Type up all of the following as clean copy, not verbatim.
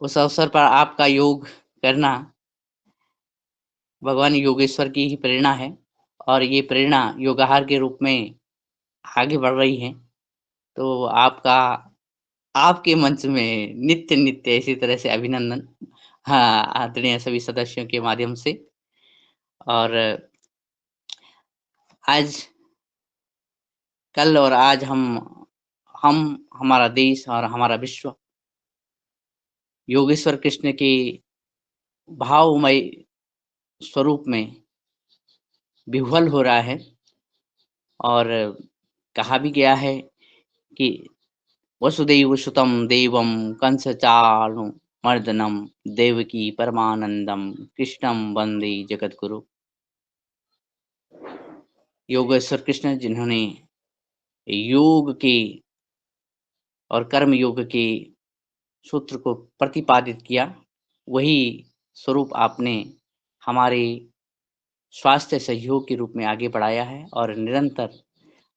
उस अवसर पर आपका योग करना भगवान योगेश्वर की ही प्रेरणा है और ये प्रेरणा योगाहार के रूप में आगे बढ़ रही है। तो आपका आपके मंच में नित्य-नित्य इसी तरह से अभिनंदन हाँ, आदरणीय सभी सदस्यों के माध्यम से और आज कल और आज हम हमारा देश और हमारा विश्व योगेश्वर कृष्ण के भावमय स्वरूप में विह्वल हो रहा है और कहा भी गया है कि वसुदैव सुतं देवं कंसचाणूरमर्दनं देवकी परमानंदम कृष्णं वंदे जगद्गुरु। योगेश्वर कृष्ण जिन्होंने योग के और कर्म योग के सूत्र को प्रतिपादित किया, वही स्वरूप आपने हमारे स्वास्थ्य सहयोग के रूप में आगे बढ़ाया है और निरंतर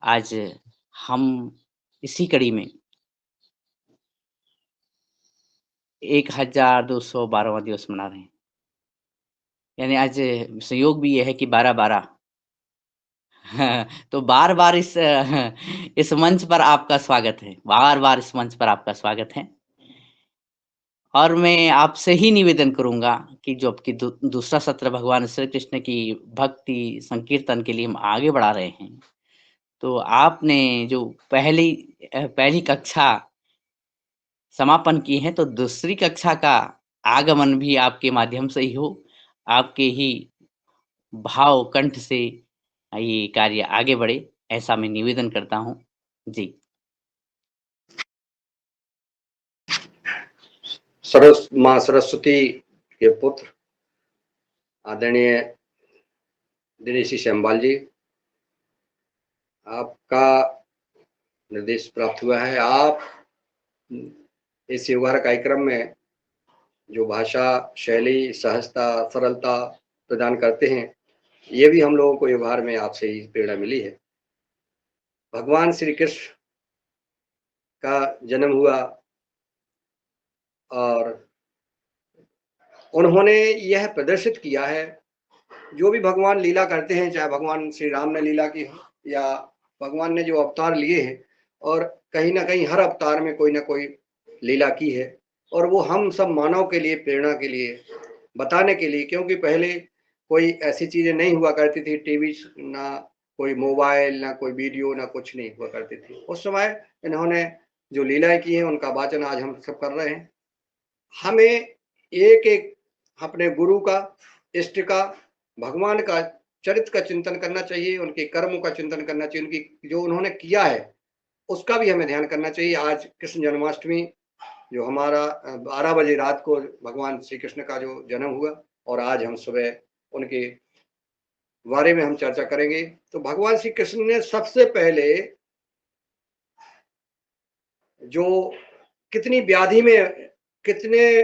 आज हम इसी कड़ी में 1212वां दिवस मना रहे हैं। यानी आज संयोग भी ये है कि 12-12 तो बार-बार इस मंच पर आपका स्वागत है। बार-बार इस मंच पर आपका स्वागत है। और मैं आपसे ही निवेदन करूँगा कि जो आपकी दूसरा सत्र भगवान श्री कृष्ण की भक्ति संकीर्तन के लिए हम आगे बढ़ा रहे हैं। तो आपने जो पहली कक्षा समापन की है, तो दूसरी कक्षा का आगमन भी आपके माध्यम से ही हो। आपके ही भाव कंठ से ये कार्य आगे बढ़े, ऐसा मैं निवेदन करता हूँ। जी। माँ सरस्वती के पुत्र आदरणीय दिनेश श्यामबाल जी, आपका निर्देश प्राप्त हुआ है। आप इस योगार कार्यक्रम में जो भाषा शैली सहजता सरलता प्रदान करते हैं, ये भी हम लोगों को व्यवहार में आपसे ही प्रेरणा मिली है। भगवान श्री कृष्ण का जन्म हुआ और उन्होंने यह प्रदर्शित किया है, जो भी भगवान लीला करते हैं, चाहे भगवान श्री राम ने लीला की हो या भगवान ने जो अवतार लिए हैं, और कहीं ना कहीं हर अवतार में कोई ना कोई लीला की है और वो हम सब मानव के लिए प्रेरणा के लिए बताने के लिए, क्योंकि पहले कोई ऐसी चीजें नहीं हुआ करती थी, टीवी ना कोई मोबाइल ना कोई वीडियो ना कुछ नहीं हुआ करती थी। उस समय इन्होंने जो लीलाएं की हैं उनका वाचन आज हम सब कर रहे हैं। हमें एक एक अपने गुरु का, इष्ट का, भगवान का चरित्र का चिंतन करना चाहिए, उनके कर्मों का चिंतन करना चाहिए, उनकी जो उन्होंने किया है उसका भी हमें ध्यान करना चाहिए। आज कृष्ण जन्माष्टमी जो हमारा 12 बजे रात को भगवान श्री कृष्ण का जो जन्म हुआ और आज हम सुबह उनके बारे में हम चर्चा करेंगे। तो भगवान श्री कृष्ण ने सबसे पहले जो कितनी व्याधि में, कितने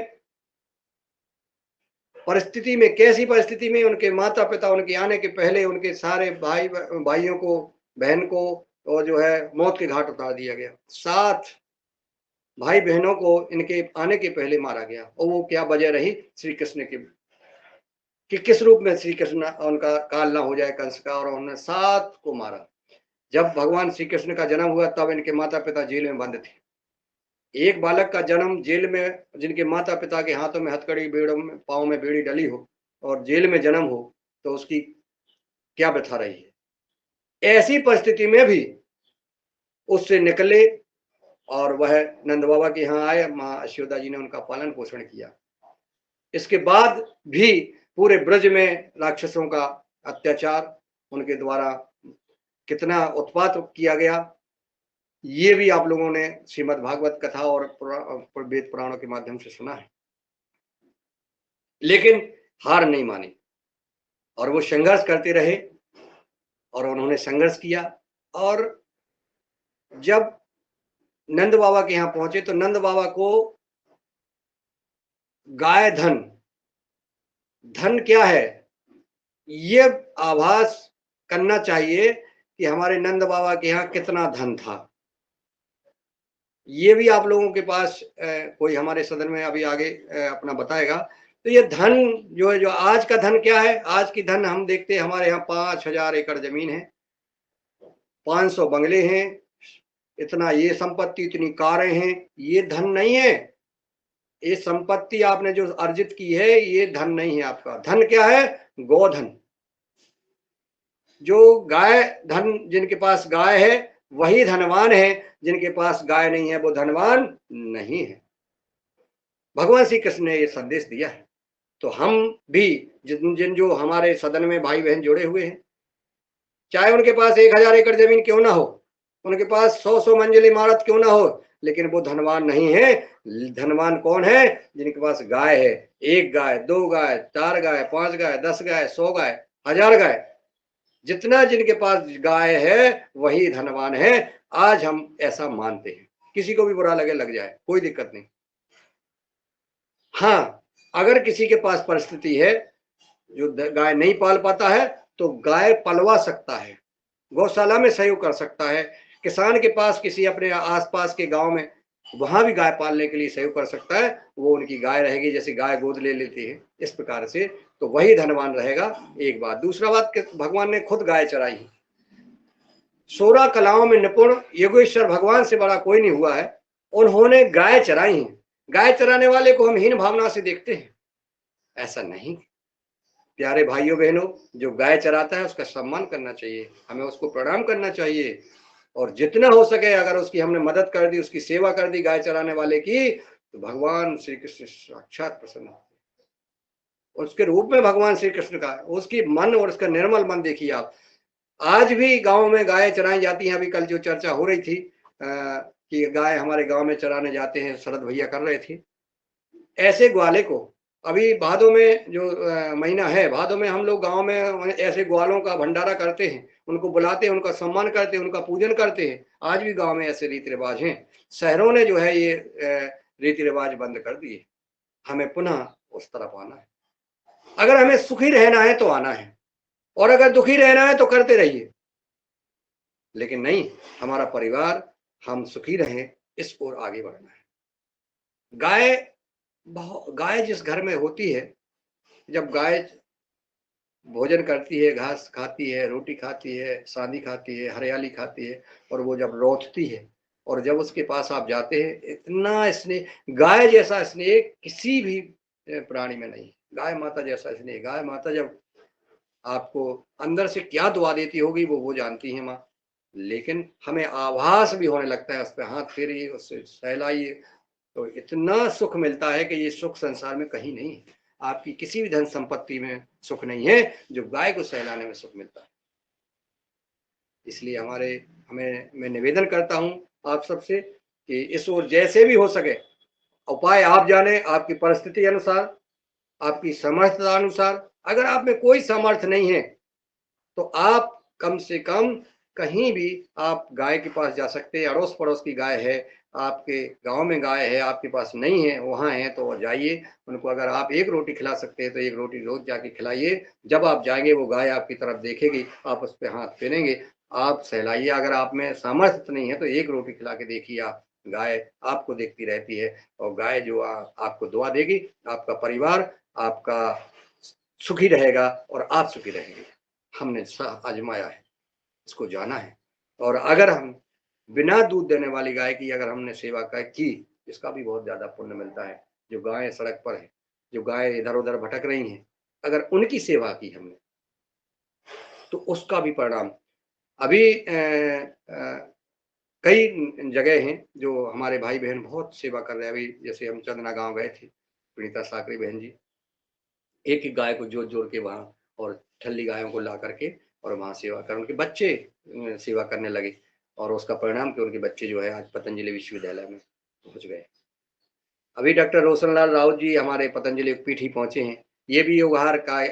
परिस्थिति में, कैसी परिस्थिति में उनके माता पिता उनके आने के पहले उनके सारे भाइयों को, बहन को और जो है मौत के घाट उतार दिया गया। 7 भाई बहनों को इनके आने के पहले मारा गया। और वो क्या वजह रही श्री कृष्ण की, कि किस रूप में श्री कृष्ण उनका काल ना हो जाए कंस का, और उन्होंने 7 को मारा। जब भगवान श्री कृष्ण का जन्म हुआ तब इनके माता पिता जेल में बंद थे। एक बालक का जन्म जेल में, जिनके माता पिता के हाथों में हथकड़ी, बेड़ों में पाँव में बेड़ी डली हो और जेल में जन्म हो, तो उसकी क्या व्यथा रही है। ऐसी परिस्थिति में भी उससे निकले और वह नंद बाबा के यहाँ आए। माँ यशोदा जी ने उनका पालन पोषण किया। इसके बाद भी पूरे ब्रज में राक्षसों का अत्याचार उनके द्वारा कितना उत्पात किया गया, ये भी आप लोगों ने श्रीमद् भागवत कथा और वेद पुराणों के माध्यम से सुना है। लेकिन हार नहीं मानी और वो संघर्ष करते रहे और उन्होंने संघर्ष किया। और जब नंद बाबा के यहाँ पहुंचे तो नंद बाबा को गाय धन, धन क्या है, ये आभास करना चाहिए कि हमारे नंद बाबा के यहाँ कितना धन था। ये भी आप लोगों के पास कोई हमारे सदन में अभी आगे अपना बताएगा। तो ये धन जो है, जो आज का धन क्या है, आज की धन हम देखते हैं हमारे यहाँ 5,000 एकड़ जमीन है, 500 बंगले हैं, इतना ये संपत्ति, इतनी कारें हैं, ये धन नहीं है। ये संपत्ति आपने जो अर्जित की है ये धन नहीं है आपका। धन क्या है? गोधन। जो गाय धन, जिनके पास गाय है वही धनवान है, जिनके पास गाय नहीं है वो धनवान नहीं है। भगवान श्री कृष्ण ने ये संदेश दिया है। तो हम भी जिन जिन जो हमारे सदन में भाई बहन जुड़े हुए हैं, चाहे उनके पास 1,000 एकड़ जमीन क्यों ना हो, उनके पास 100 मंजिल इमारत क्यों ना हो, लेकिन वो धनवान नहीं है। धनवान कौन है? जिनके पास गाय है, 1 गाय, 2 गाय, 4 गाय, 5 गाय, 10 गाय, 100 गाय, 1000 गाय, जितना जिनके पास गाय है वही धनवान है। आज हम ऐसा मानते हैं। किसी को भी बुरा लगे लग जाए, कोई दिक्कत नहीं। हाँ, अगर किसी के पास परिस्थिति है जो गाय नहीं पाल पाता है तो गाय पलवा सकता है, गौशाला में सहयोग कर सकता है। किसान के पास किसी अपने आसपास के गांव में वहां भी गाय पालने के लिए सहयोग कर सकता है। वो उनकी गाय रहेगी, जैसे गाय गोद ले लेती है इस प्रकार से, तो वही धनवान रहेगा। एक बात। दूसरा बात कि भगवान ने खुद गाय चराई। 16 कलाओं में निपुण योगेश्वर भगवान से बड़ा कोई नहीं हुआ है, उन्होंने गाय चराई है। गाय चराने वाले को हम हीन भावना से देखते हैं, ऐसा नहीं। प्यारे भाइयों बहनों, जो गाय चराता है उसका सम्मान करना चाहिए, हमें उसको प्रणाम करना चाहिए। और जितना हो सके अगर उसकी हमने मदद कर दी, उसकी सेवा कर दी गाय चराने वाले की, तो भगवान श्री कृष्ण साक्षात प्रसन्न होते हैं। उसके रूप में भगवान श्री कृष्ण का उसकी मन और उसका निर्मल मन देखिए आप। आज भी गांव में गाय चराई जाती हैं। अभी कल जो चर्चा हो रही थी कि गाय हमारे गांव में चराने जाते हैं, शरद भैया कर रहे थे। ऐसे ग्वाले को अभी भादों में जो महीना है, भादों में हम लोग गांव में ऐसे ग्वालों का भंडारा करते हैं, उनको बुलाते हैं, उनका सम्मान करते हैं, उनका पूजन करते हैं। आज भी गांव में ऐसे रीति रिवाज हैं। शहरों ने जो है ये रीति रिवाज बंद कर दिए। हमें पुनः उस तरफ आना है। अगर हमें सुखी रहना है तो आना है, और अगर दुखी रहना है तो करते रहिए, लेकिन नहीं, हमारा परिवार हम सुखी रहें इस ओर आगे बढ़ना है। गाय जिस घर में होती है, जब गाय भोजन करती है, घास खाती है, रोटी खाती है, सानी खाती है, हरियाली खाती है, और वो जब लौटती है और जब उसके पास आप जाते हैं, इतना स्नेह, गाय जैसा स्नेह किसी भी प्राणी में नहीं। गाय माता जैसा स्नेह। गाय माता जब आपको अंदर से क्या दुआ देती होगी वो जानती है माँ, लेकिन हमें आभास भी होने लगता है। उस पर हाथ फेरिए, उससे सहलाइए, तो इतना सुख मिलता है कि ये सुख संसार में कहीं नहीं है। आपकी किसी भी धन संपत्ति में सुख नहीं है जो गाय को सहलाने में सुख मिलता है। इसलिए मैं निवेदन करता हूं आप सबसे कि इस ओर जैसे भी हो सके उपाय आप जाने, आपकी परिस्थिति अनुसार, आपकी समर्थता अनुसार। अगर आप में कोई सामर्थ्य नहीं है तो आप कम से कम कहीं भी आप गाय के पास जा सकते हैं। अड़ोस पड़ोस की गाय है, आपके गांव में गाय है, आपके पास नहीं है, वहां है तो जाइए उनको। अगर आप एक रोटी खिला सकते हैं तो एक रोटी रोज जाके खिलाइए। जब आप जाएंगे वो गाय आपकी तरफ देखेगी, आप उस पर हाथ फेरेंगे, आप सहलाइए। अगर आप में सामर्थ्य नहीं है तो एक रोटी खिला के देखिए आप, गाय आपको देखती रहती है, और गाय जो आपको दुआ देगी, आपका परिवार आपका सुखी रहेगा और आप सुखी रहेंगे। हमने आजमाया है, इसको जाना है। और अगर हम बिना दूध देने वाली गाय की अगर हमने सेवा की, इसका भी बहुत ज्यादा पुण्य मिलता है। जो गाय सड़क पर है, जो गाय इधर उधर भटक रही हैं, अगर उनकी सेवा की हमने तो उसका भी परिणाम। अभी कई जगह हैं जो हमारे भाई बहन बहुत सेवा कर रहे हैं। अभी जैसे हम चंदना गांव गए थे, पुनीता साकरी बहन जी एक एक गाय को जोड़ जोड़ के वहां, और ठल्ली गायों को ला करके और वहां सेवा कर, उनके बच्चे सेवा करने लगे, और उसका परिणाम कि उनके बच्चे जो है आज पतंजलि विश्वविद्यालय में पहुंच गए। अभी डॉक्टर रोशनलाल राउत जी हमारे पतंजलि पीठ ही पहुंचे हैं। ये भी योगहार का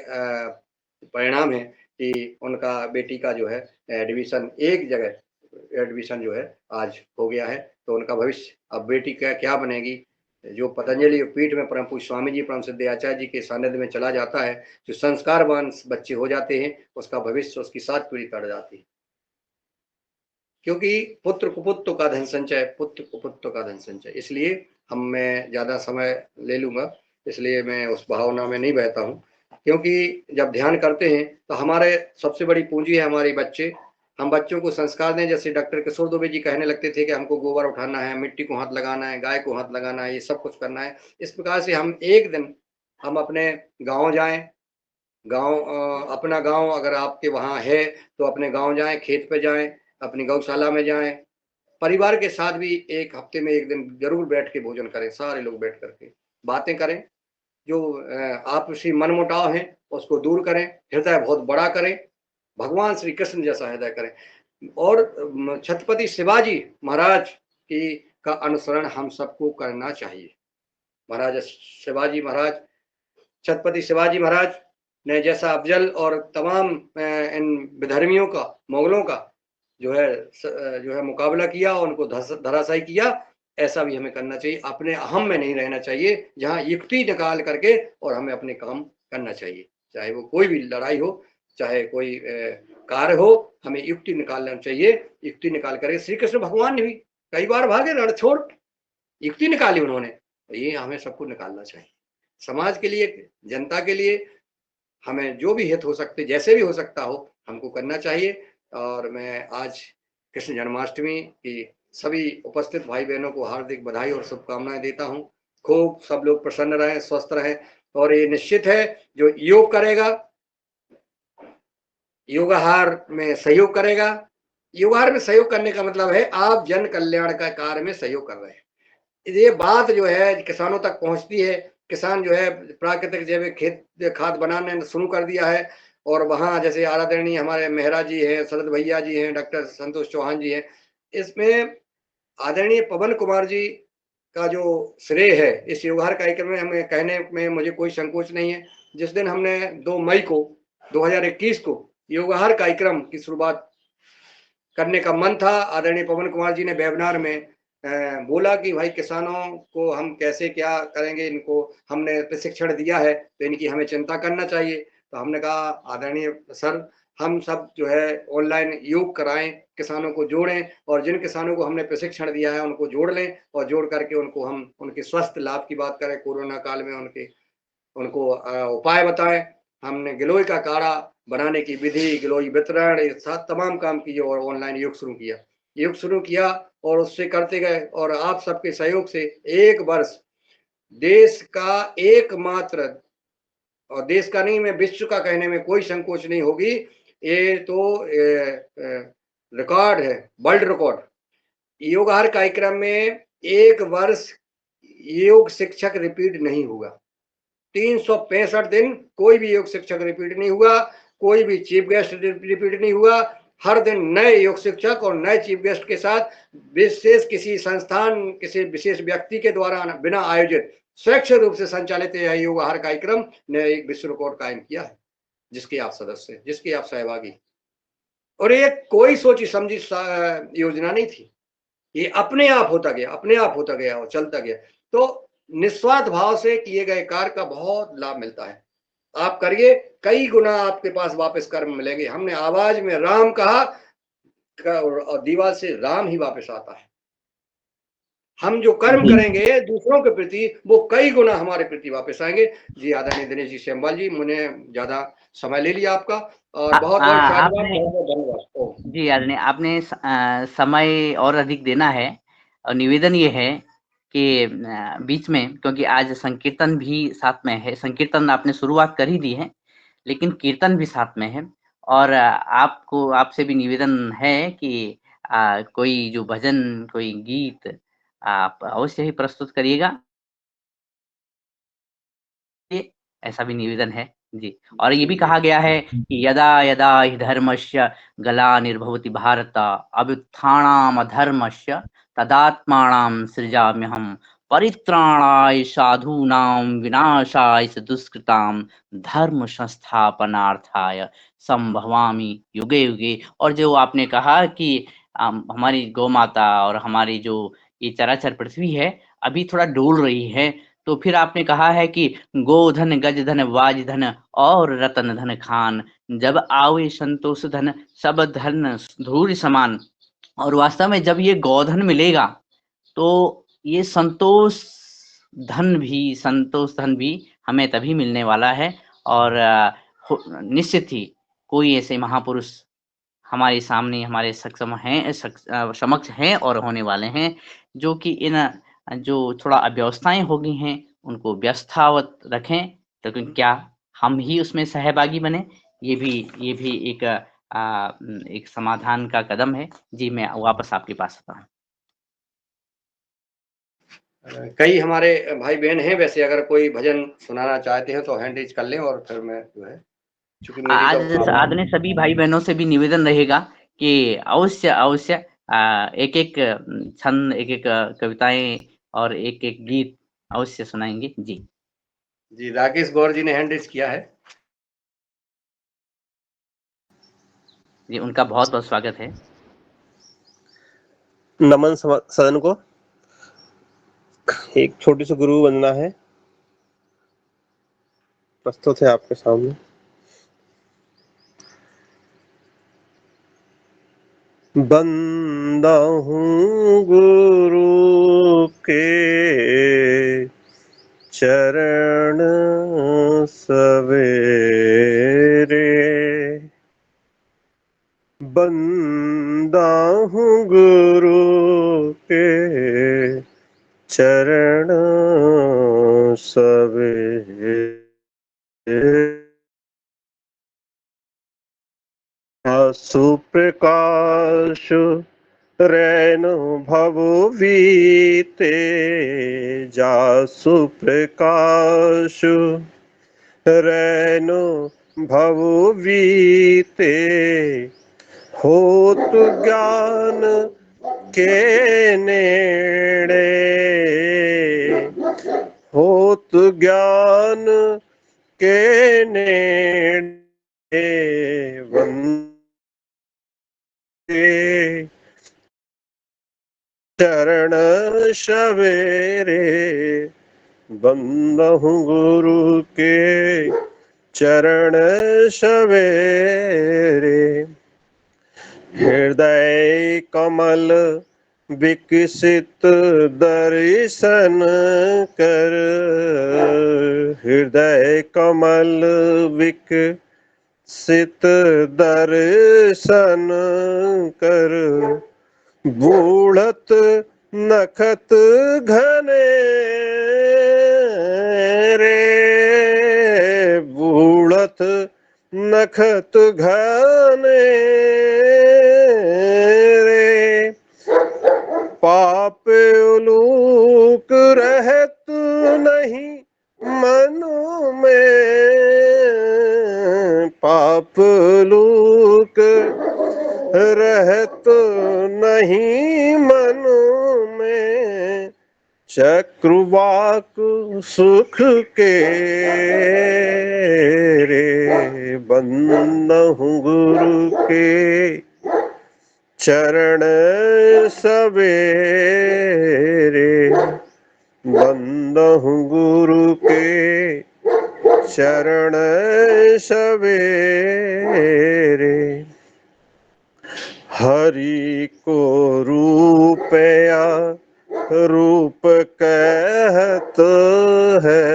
परिणाम है कि उनका बेटी का जो है एडमिशन एक जगह एडमिशन जो है आज हो गया है। तो उनका भविष्य, अब बेटी क्या बनेगी, जो पतंजलि पीठ में परम पूज्य स्वामी जी परम सिद्ध आचार्य जी के सानिध्य में चला जाता है, जो संस्कारवान बच्चे हो जाते हैं, उसका भविष्य उसकी 7 पीढ़ी कर जाती है। क्योंकि पुत्र कुपुत्र का धन संचय, पुत्र कुपुत्र का धन संचय। इसलिए मैं ज़्यादा समय ले लूँगा, इसलिए मैं उस भावना में नहीं बहता हूँ, क्योंकि जब ध्यान करते हैं तो हमारे सबसे बड़ी पूंजी है हमारे बच्चे। हम बच्चों को संस्कार दें, जैसे डॉक्टर किशोर दुबे जी कहने लगते थे कि हमको गोबर उठाना है, मिट्टी को हाथ लगाना है, गाय को हाथ लगाना है, ये सब कुछ करना है। इस प्रकार से हम एक दिन हम अपने गाँव जाएँ, अपना गाँव अगर आपके वहाँ है तो अपने गाँव जाएँ, खेत पे जाएँ, अपनी गौशाला में जाएँ, परिवार के साथ भी 1 हफ्ते में 1 दिन ज़रूर बैठ के भोजन करें, सारे लोग बैठ कर के बातें करें। जो आपसी मनमुटाव है उसको दूर करें, हृदय बहुत बड़ा करें, भगवान श्री कृष्ण जैसा हृदय करें और छत्रपति शिवाजी महाराज की का अनुसरण हम सबको करना चाहिए। छत्रपति शिवाजी महाराज ने जैसा अफ़ज़ल और तमाम इन विधर्मियों का, मुगलों का जो है मुकाबला किया और उनको धराशायी किया, ऐसा भी हमें करना चाहिए। अपने अहम में नहीं रहना चाहिए, जहाँ युक्ति निकाल करके और हमें अपने काम करना चाहिए, चाहे वो कोई भी लड़ाई हो, चाहे कोई कार्य हो, हमें युक्ति निकालना चाहिए। युक्ति निकाल कर श्री कृष्ण भगवान ने भी कई बार भागे रण छोड़, युक्ति निकाली उन्होंने, तो ये हमें सबको निकालना चाहिए। समाज के लिए, जनता के लिए हमें जो भी हित हो सकते, जैसे भी हो सकता हो, हमको करना चाहिए। और मैं आज कृष्ण जन्माष्टमी की सभी उपस्थित भाई बहनों को हार्दिक बधाई और शुभकामनाएं देता हूँ। खूब सब लोग प्रसन्न रहें, स्वस्थ रहें और ये निश्चित है जो योग करेगा, योगाहार में सहयोग करेगा। योगाहार में सहयोग करने का मतलब है आप जन कल्याण का कार्य में सहयोग कर रहे हैं। ये बात जो है किसानों तक पहुंचती है, किसान जो है प्राकृतिक जैविक खेत खाद बनाने शुरू कर दिया है और वहाँ जैसे आराधरणीय हमारे मेहरा जी हैं, शरद भैया जी हैं, डॉक्टर संतोष चौहान जी हैं, इसमें आदरणीय पवन कुमार जी का जो श्रेय है इस योगाहार कार्यक्रम में हमें कहने में मुझे कोई संकोच नहीं है। जिस दिन हमने 2 मई को 2021 को योगाहार कार्यक्रम की शुरुआत करने का मन था, आदरणीय पवन कुमार जी ने वेबिनार में बोला कि भाई किसानों को हम कैसे क्या करेंगे, इनको हमने प्रशिक्षण दिया है तो इनकी हमें चिंता करना चाहिए। तो हमने कहा आदरणीय सर, हम सब जो है ऑनलाइन योग कराएं, किसानों को जोड़ें और जिन किसानों को हमने प्रशिक्षण दिया है उनको जोड़ लें और जोड़ करके उनको हम उनके स्वास्थ्य लाभ की बात करें, कोरोना काल में उनको उपाय बताएं। हमने गिलोय का काढ़ा बनाने की विधि, गिलोय वितरण, ये सब तमाम काम किए और ऑनलाइन योग शुरू किया और उससे करते गए और आप सबके सहयोग से 1 वर्ष देश का एकमात्र, और देश का नहीं, मैं विश्व का कहने में कोई संकोच नहीं होगी, ये तो रिकॉर्ड है, वर्ल्ड रिकॉर्ड। योगाहार कार्यक्रम में 1 वर्ष योग शिक्षक रिपीट नहीं हुआ। 365 दिन कोई भी योग शिक्षक रिपीट नहीं हुआ, कोई भी चीफ गेस्ट रिपीट नहीं हुआ। हर दिन नए योग शिक्षक और नए चीफ गेस्ट के साथ विशेष किसी संस्थान, किसी विशेष व्यक्ति के द्वारा बिना आयोजित स्वैच्छिक रूप से संचालित यह योगाहार कार्यक्रम ने एक विश्व रिकॉर्ड कायम किया है, जिसके आप सदस्य, जिसके आप सहभागी। और ये कोई सोची समझी योजना नहीं थी, ये अपने आप होता गया और चलता गया। तो निस्वार्थ भाव से किए गए कार्य का बहुत लाभ मिलता है। आप करिए, कई गुना आपके पास वापस कर्म मिलेंगे। हमने आवाज में राम कहा और दीवार से राम ही वापस आता है। हम जो कर्म करेंगे दूसरों के प्रति, वो कई गुना हमारे प्रति वापस आएंगे। जी आदरणीय दिनेश जी सेमवाल जी, मैंने ज्यादा समय ले लिया आपका और बहुत बहुत धन्यवाद। जी आदरणीय, आपने समय और अधिक देना है और निवेदन ये है कि बीच में, क्योंकि आज संकीर्तन भी साथ में है, संकीर्तन आपने शुरुआत कर ही दी है लेकिन कीर्तन भी साथ में है और आपसे भी निवेदन है कि कोई जो भजन, कोई गीत आप अवश्य ही प्रस्तुत करिएगा, ऐसा भी निवेदन है जी। और ये भी कहा गया है कि यदा यदा हि धर्मस्य ग्लानिर्भवति भारत अभ्युत्थानम् अधर्मस्य तदात्मानं सृजाम्यहम् परित्राणाय साधूनां विनाशाय च दुष्कृतां धर्म संस्थापनार्थाय संभवामि युगे युगे। और जो आपने कहा कि हमारी गौ माता और हमारी जो ये चराचर पृथ्वी है अभी थोड़ा डोल रही है, तो फिर आपने कहा है कि गोधन गजधन वाजधन और रतन धन खान, जब आवे संतोष धन सब धन धूल समान। और वास्तव में जब ये गोधन मिलेगा, तो ये संतोष धन भी हमें तभी मिलने वाला है और निश्चित ही कोई ऐसे महापुरुष हमारे सामने हमारे समक्ष हैं और होने वाले हैं, जो कि इन जो थोड़ा अव्यवस्थाएँ हो गई हैं, उनको व्यवस्थावत रखें, लेकिन क्या हम ही उसमें सहभागी बने? ये भी एक समाधान का कदम है। जी, मैं वापस आपके पास आता हूँ। कई हमारे भाई-बहन हैं वैसे, अगर कोई भजन सुनाना चाहते हैं तो हैंड रेज़ कर लें और फिर मैं जो है, चूँकि मेरी तो आदरणीय सभी भाई-बहनों से भी निवेदन रहेगा कि अवश्य एक-एक छंद, एक-एक कविताएँ और एक-एक गीत अवश्य सुनाएँगे। जी। जी, राकेश गौर जी ने हैंड रेज़ किया है। जी, उनका बहुत-बहुत स्वागत है। नमन सदन को। एक छोटी सी गुरु वंदना है, प्रस्तुत है आपके सामने। बंदा हूँ गुरु के चरण सवेरे, बंदा हूँ गुरु के चरण सवेरे, सुप्रकाश रैन भव बीते, जासु प्रकाश रैन भव बीते, होत ज्ञान के नेड़े, होत ज्ञान के नेड़े, वंदे चरण सवेरे, बंदहु गुरु के चरण सवेरे, हृदय कमल विकसित दर्शन कर, हृदय कमल विकसित दर्शन कर, बूढ़त नखत घने रे, बूढ़त नखत घने रे, पाप उलूक रहत नहीं मनु में, पाप उलूक रहत नहीं मनु में, चक्रवाक सुख के रे, बंदहु गुरु के चरण सवेरे, बंदहु गुरु के चरण सवेरे, हरि को रूपया रूप कहत है,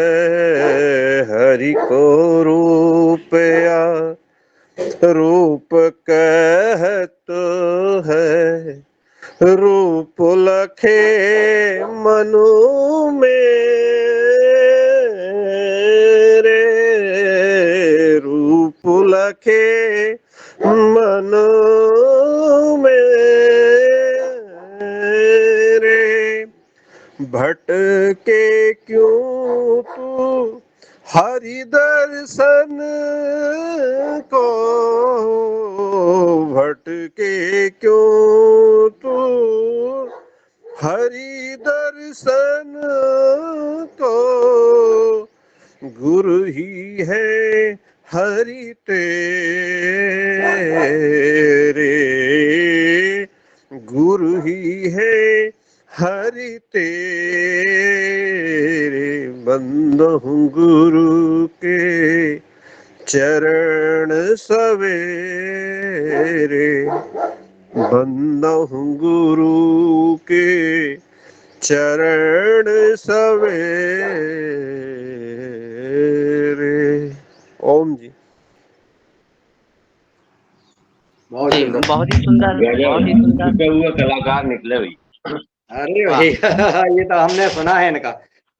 हरि को रूपया रूप कहत है, रूप लखे मनु मेरे, रूप लखे मनु मेरे, भटके क्यों तू हरि दर्शन को, भटके क्यों तू हरि दर्शन को, गुरु ही है हरि तेरे, गुरु ही है हरि तेरे, बंदहु गुरु के चरण सवेरे, बंदा हूँ गुरु के चरण सवेरे। ओम जी। बहुत जी, सुंदर। बहुत ही सुंदर, बहुत ही सुंदर। छुपे हुए कलाकार निकले भाई। अरे वाह! भाई ये तो हमने सुना है इनका।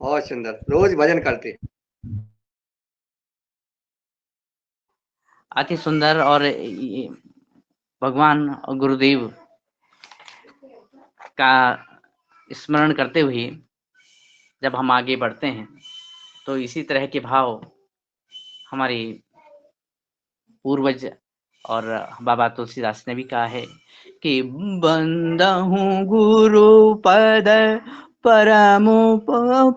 बहुत सुंदर, रोज भजन करते। अति सुंदर। और ये भगवान और गुरुदेव का स्मरण करते हुए जब हम आगे बढ़ते हैं तो इसी तरह के भाव हमारे पूर्वज और बाबा तुलसीदास ने भी कहा है कि बंदा हूँ गुरु पद परमुपरागा,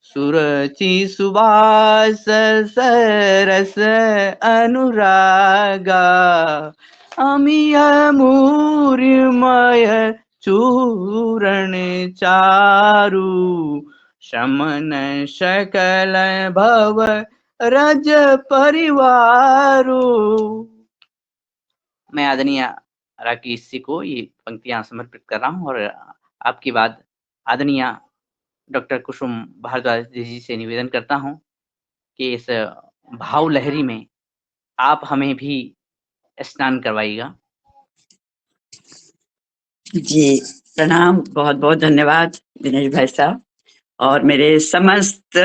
सुरचि सुबास सरस अनुरागा, अमिय मूर्मय चूरण चारु, शमन सकल भव रज परिवारो। मैं आदरणीय राकेश जी को ये पंक्तियां समर्पित कर रहा हूँ और आपकी बात आदरणीय डॉक्टर कुसुम भारद्वाज जी से निवेदन करता हूँ कि इस भाव लहरी में आप हमें भी स्नान करवाइएगा। जी प्रणाम, बहुत बहुत धन्यवाद दिनेश भाई साहब और मेरे समस्त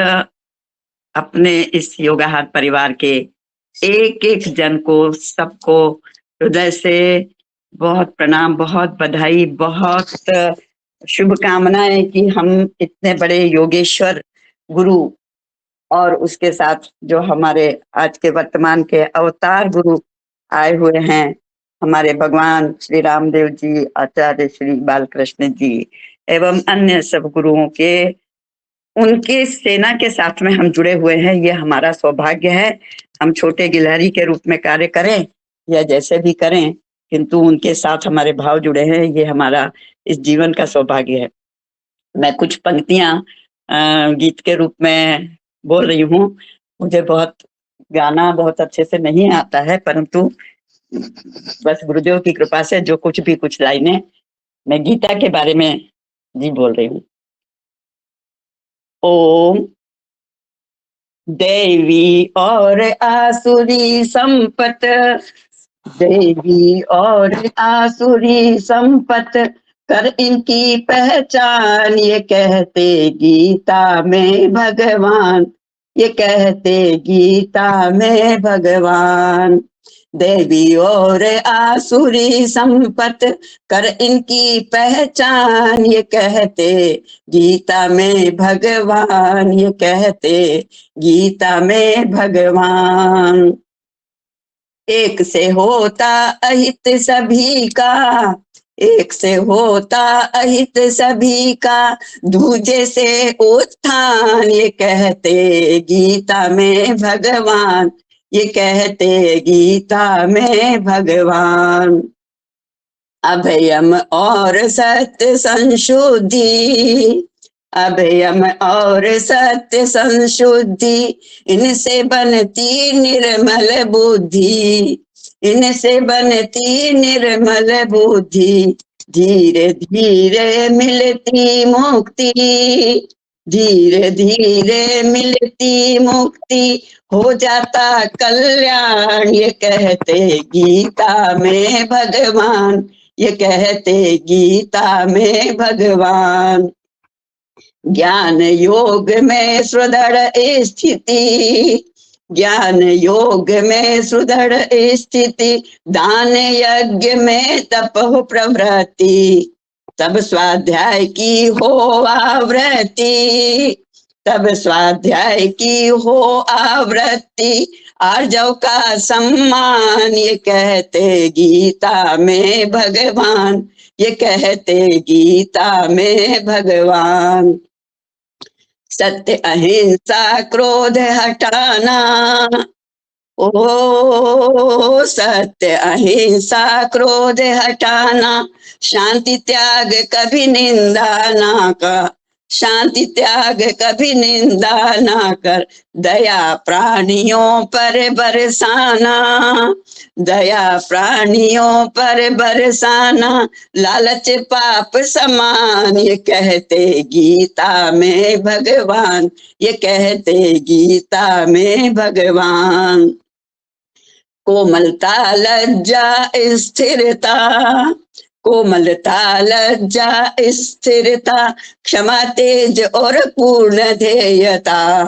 अपने इस योगाहार परिवार के एक एक जन को, सबको हृदय से बहुत प्रणाम, बहुत बधाई, बहुत शुभकामनाएं कि हम इतने बड़े योगेश्वर गुरु और उसके साथ जो हमारे आज के वर्तमान के अवतार गुरु आए हुए हैं, हमारे भगवान श्री रामदेव जी, आचार्य श्री बालकृष्ण जी एवं अन्य सब गुरुओं के, उनके सेना के साथ में हम जुड़े हुए हैं। ये हमारा सौभाग्य है। हम छोटे गिलहरी के रूप में कार्य करें या जैसे भी करें, किंतु उनके साथ हमारे भाव जुड़े हैं, ये हमारा इस जीवन का सौभाग्य है। मैं कुछ पंक्तियां गीत के रूप में बोल रही हूँ। मुझे बहुत गाना बहुत अच्छे से नहीं आता है, परंतु बस गुरुदेव की कृपा से जो कुछ भी कुछ लाइनें मैं गीता के बारे में जी बोल रही हूँ। ओम देवी और आसुरी संपत, देवी और आसुरी संपत कर इनकी पहचान, ये कहते गीता में भगवान, ये कहते गीता में भगवान। देवी और आसुरी संपत कर इनकी पहचान, ये कहते गीता में भगवान, ये कहते गीता में भगवान। एक से होता अहित सभी का, एक से होता अहित सभी का, दूजे से उत्थान, ये कहते गीता में भगवान, ये कहते गीता में भगवान। अभयम और सत्य संशुद्धि, अभयम और सत्य संशुद्धि, इनसे बनती निर्मल बुद्धि, इनसे बनती निर्मल बुद्धि। धीरे धीरे मिलती मुक्ति, धीरे धीरे मिलती मुक्ति, हो जाता कल्याण, ये कहते गीता में भगवान, ये कहते गीता में भगवान। ज्ञान योग में सुदृढ़ स्थिति, ज्ञान योग में सुदृढ़ स्थिति, दान यज्ञ में तप प्रवृत्ति, तब स्वाध्याय की हो आवृत्ति, तब स्वाध्याय की हो आवृत्ति, आर्जव का सम्मान, ये कहते गीता में भगवान, ये कहते गीता में भगवान। सत्य अहिंसा क्रोध हटाना, ओ सत्य अहिंसा क्रोध हटाना, शांति त्याग कभी निंदा ना का, शांति त्याग कभी निंदा ना कर, दया प्राणियों पर बरसाना, दया प्राणियों पर बरसाना, लालच पाप समान, ये कहते गीता में भगवान, ये कहते गीता में भगवान। कोमलता लज्जा स्थिरता, कोमलता लज्जा स्थिरता, क्षमा तेज और पूर्ण ध्येयता,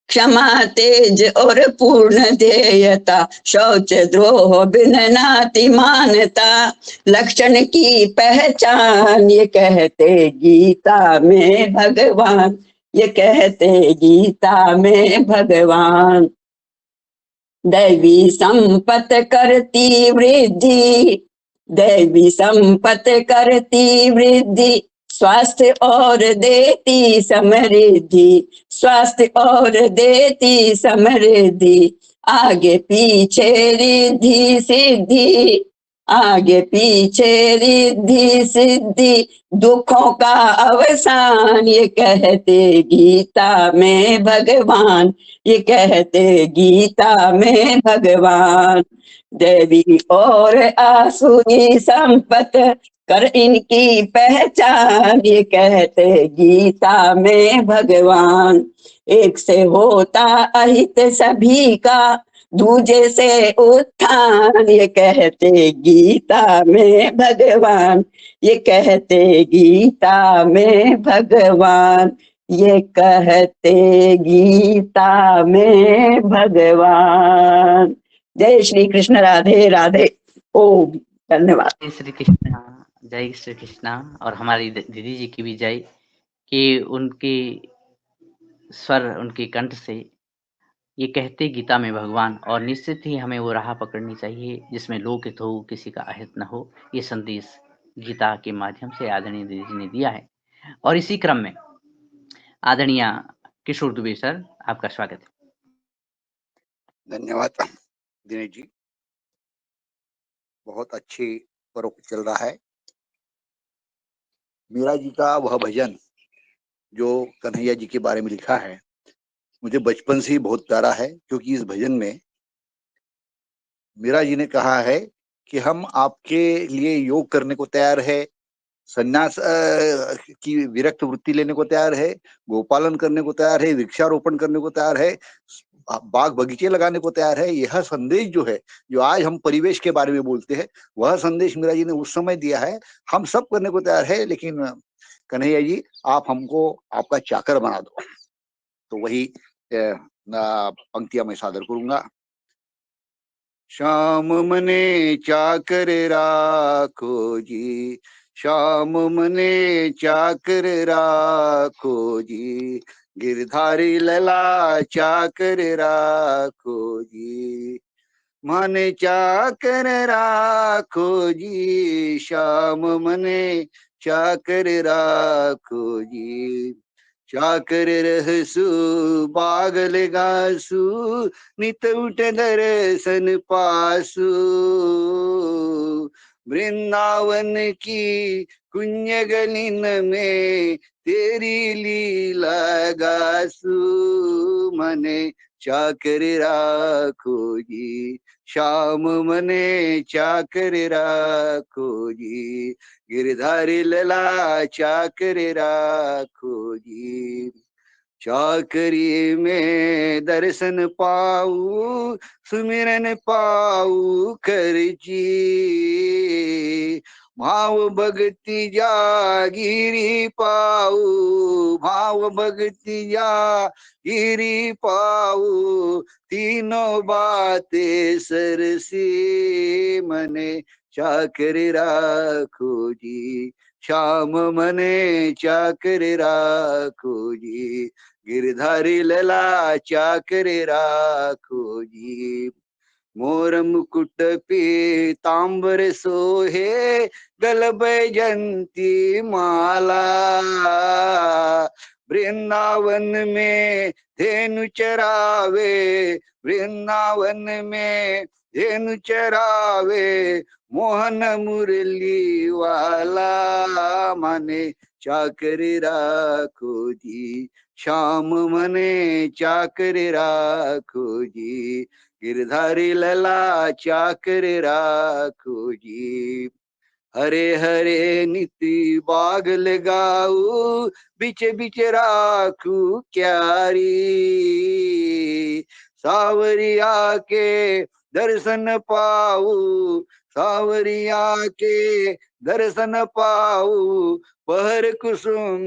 क्षमा तेज और पूर्ण ध्येयता, शौच द्रोह बिन नाति मानता, लक्षण की पहचान, ये कहते गीता में भगवान, ये कहते गीता में भगवान। दैवी संपत करती वृद्धि, दैवी संपत करती वृद्धि, स्वास्थ्य और देती समृद्धि, स्वास्थ्य और देती समृद्धि, आगे पीछे रिद्धि सिद्धि, आगे पीछे रिद्धि सिद्धि, दुखों का अवसान, ये कहते गीता में भगवान, ये कहते गीता में भगवान। देवी और आसुरी संपत कर इनकी पहचान, ये कहते गीता में भगवान। एक से होता अहित सभी का, दूजे से उत्थान, ये कहते गीता में भगवान, ये कहते गीता में भगवान, ये कहते गीता में भगवान। जय श्री कृष्ण, राधे राधे, ओम। धन्यवाद। जय श्री कृष्णा, जय श्री कृष्णा। और हमारी दीदी जी की भी जय, कि उनकी स्वर, उनके कंठ से ये कहते गीता में भगवान, और निश्चित ही हमें वो राह पकड़नी चाहिए जिसमें लोक हित हो, किसी का अहित न हो। ये संदेश गीता के माध्यम से आदरणीय दीदी जी ने दिया है। और इसी क्रम में आदरणीय किशोर दुबे सर, आपका स्वागत है। धन्यवाद दिनेश जी, बहुत अच्छी परोक्त चल रहा है। मीरा जी का वह भजन जो कन्हैया जी के बारे में लिखा है, मुझे बचपन से ही बहुत प्यारा है, क्योंकि इस भजन में मीरा जी ने कहा है कि हम आपके लिए योग करने को तैयार है, संन्यास की विरक्त वृत्ति लेने को तैयार है, गोपालन करने को तैयार है, वृक्षारोपण करने को तैयार है, बाग बगीचे लगाने को तैयार है। यह संदेश जो है, जो आज हम परिवेश के बारे में बोलते हैं, वह संदेश मीरा जी ने उस समय दिया है। हम सब करने को तैयार है, लेकिन कन्हैया जी आप हमको आपका चाकर बना दो। तो वही पंक्तियां मैं सादर करूंगा। श्याम मने चाकर राखो जी, श्याम मने चाकर राखो जी, गिरधारी लला चाकर राखो जी, मन चाकर राखो जी, श्याम मने चाकर राखो जी, चाकर रहसु बागल गासु, नित उठ दर्शन पासु, वृंदावन की कुंज गलिन में तेरी लीला गासु, मने चाकर राखो जी, श्याम मने चाकर राखो जी, गिरधारी लला चाकर राखो जी, चाकरी में दर्शन पाऊ, सुमिरन पाऊ कर जी, भाव भक्ति जागिरी पाऊ, भाव भक्ति जागिरी पाऊ, तीनों बातें सरसी, मने चाकर राखो जी, श्याम मने चाकर राखो जी, गिरधारी लला चाकर राखो जी, मोर मुकुट पीतांबर सोहे, गल बैजंती माला, वृंदावन में धेनु चरावे, वृंदावन में धेनु चरावे, मोहन मुरली वाला, माने चाकरी राखो जी, श्याम मने चाकरी राखो जी, गिरधारी लला चाकरी राखो जी। हरे हरे नीति बाग लगाऊ, बिच बिच राखू क्यारी, सावरिया के दर्शन पाऊ, सावरिया के दर्शन पाऊ, पहर कुसुम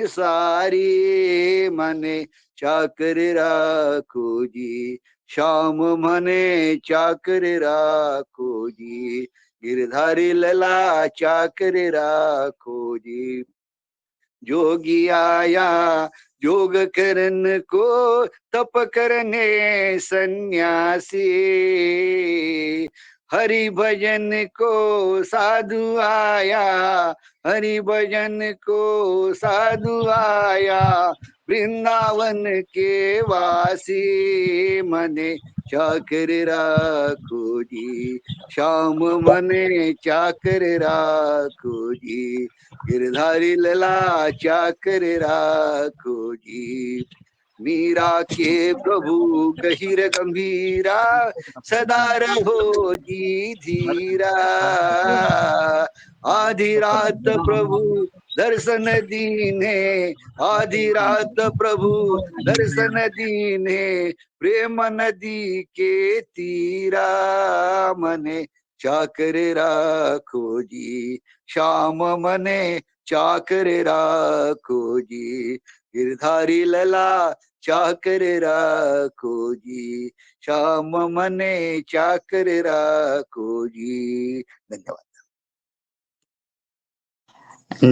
सारी, मने चाकर राखो जी, श्याम मने चाकर राखो जी, गिरधारी लला चाकर राखो जी। जोगी आया जोग करन को, तप करने सन्यासी, हरि भजन को साधु आया, हरि भजन को साधु आया, वृंदावन के वासी, मने चाकर राखो जी, श्याम मने चाकर राखो जी, गिरधारी लला चाकर राखो जी। मीरा के प्रभु गहिर गंभीरा, सदा रहो जी धीरा, आधी रात प्रभु दर्शन दीने, आधी रात प्रभु दर्शन दीने, प्रेम नदी के तीरा, मने चाकर राखो जी, श्याम मने चाकर राखो जी, गिरधारी लला चाकर राखो जी, श्याम मने चाकर राखो जी। धन्यवाद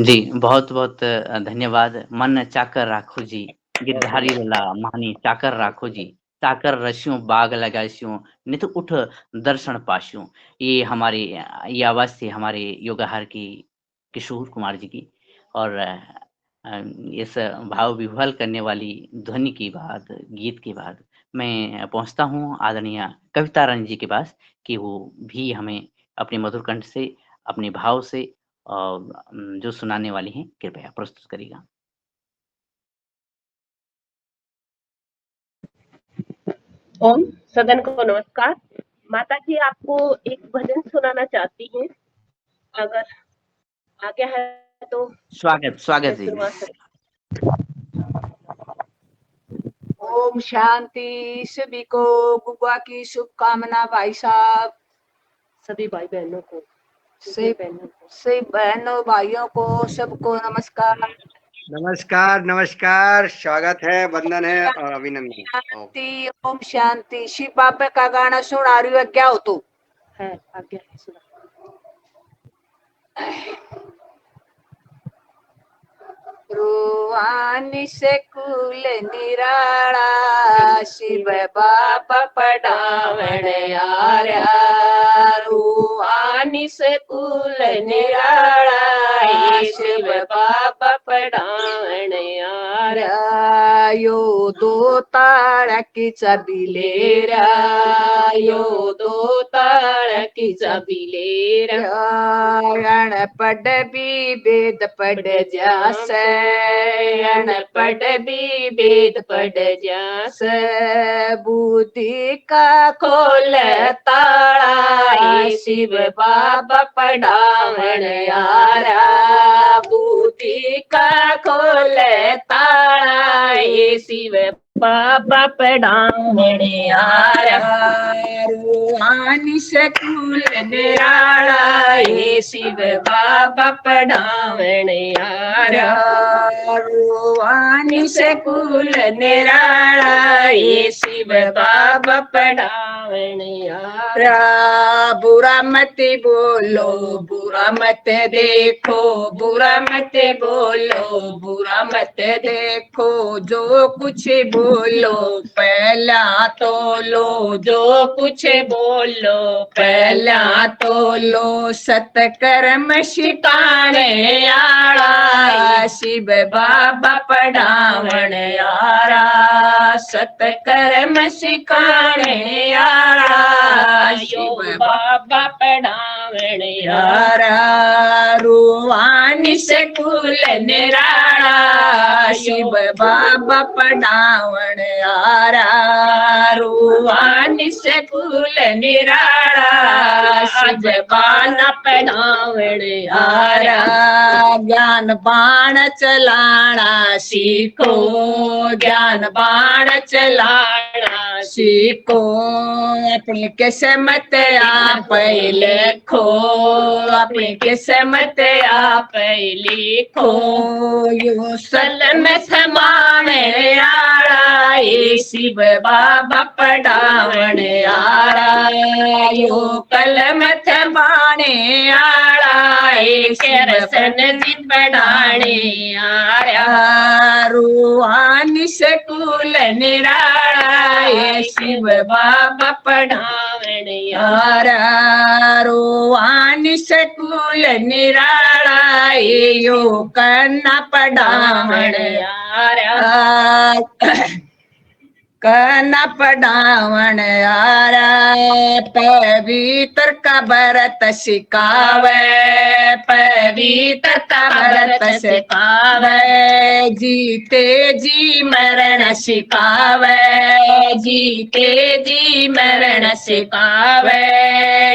जी, बहुत बहुत धन्यवाद। मन चाकर राखो जी, गिरधारी लला मानी चाकर राखो जी, चाकर रस्यों बाग लगास्यों, नित उठ दर्शन पास्यों। ये हमारी ये आवाज थी हमारे योगाहार की किशोर कुमार जी की। और इस भाव विह्वल करने वाली ध्वनि के बाद, गीत के बाद मैं पहुंचता हूं आदरणीय कविता रानी जी के पास कि वो भी हमें अपने मधुर कंठ से, अपने भाव से जो सुनाने वाली हैं, कृपया प्रस्तुत करिएगा। ओम सदन को नमस्कार। माता जी आपको एक भजन सुनाना चाहती हैं, अगर आज्ञा है तो स्वागत स्वागत जी। शुरुआत करें। ओम शांति। सभी को बुआ की शुभकामना। भाई साहब, सभी भाई बहनों को, सभी बहनों भाइयों को सबको नमस्कार। नमस्कार नमस्कार, स्वागत है, वंदन है और अभिनंदन। शांति। ओम शांति। शिव बाबा का गाना सुना रही है, क्या हो तो है आज्ञा है सुना। रुवानी से कुल निराला, शिव बाबा पढ़ावण आर्या, रुवानी से कुल निराला, शिव बाबा पढ़ावण आर्या, यो दो ताड़ की चाबी ले रहा, यो दो ताड़ की चाबी ले रहा, पढ़ भी वेद पढ़ जास, पढ़ भी वेद पढ़ जास, बुद्धि का खोल ताला, शिव बाबा पढ़ावण आरा, बुद्धि का खोल ताला, शिव बाबा पढ़ावण आरा, रूहानी स्कूल निराला, शिव बाबा पढ़ावण आरा, रूहानी स्कूल निराला, शिव बाबा पढ़ावण आरा, बुरा मत बोलो बुरा मत देखो, बुरा मत बोलो बुरा मत देखो, जो कुछ बोलो पहला तो लो, जो कुछ बोलो पहला तो लो, सतकर्म शिकाने आला, शिव बाबा पढ़ावण आरा, सतकर्म शिकाने आला, शिव बाबा पढ़ावण पढ़ावण यारा रुवानी से कुल निराला शिव बाबा पढ़ावण यारा रुवानी से कुल निराला शिव बाबा पढ़ावण यारा ज्ञान बाण चलाना सीखो ज्ञान बाण चलाना सीखो अपनी किस्मत आप लिखो अपनी किस्मत आप लिखो यो सल में समाने आड़ा ये शिव बाबा पढ़ावण आड़ा यो कल में थमाने आड़ा ये सरसन जी पढ़ाने आड़ा रुहानी स्कूल निराला ये शिव बाबा पढ़ावण यारा रुहानी स्कूल निराला ये यो करना पढ़ावण यारा कना पढ़ावण यारा पवित्र का भरत सिखावे पवित्र का भरत सिखावे जीते जी मरण सिखावे जीते जी मरण सिखावे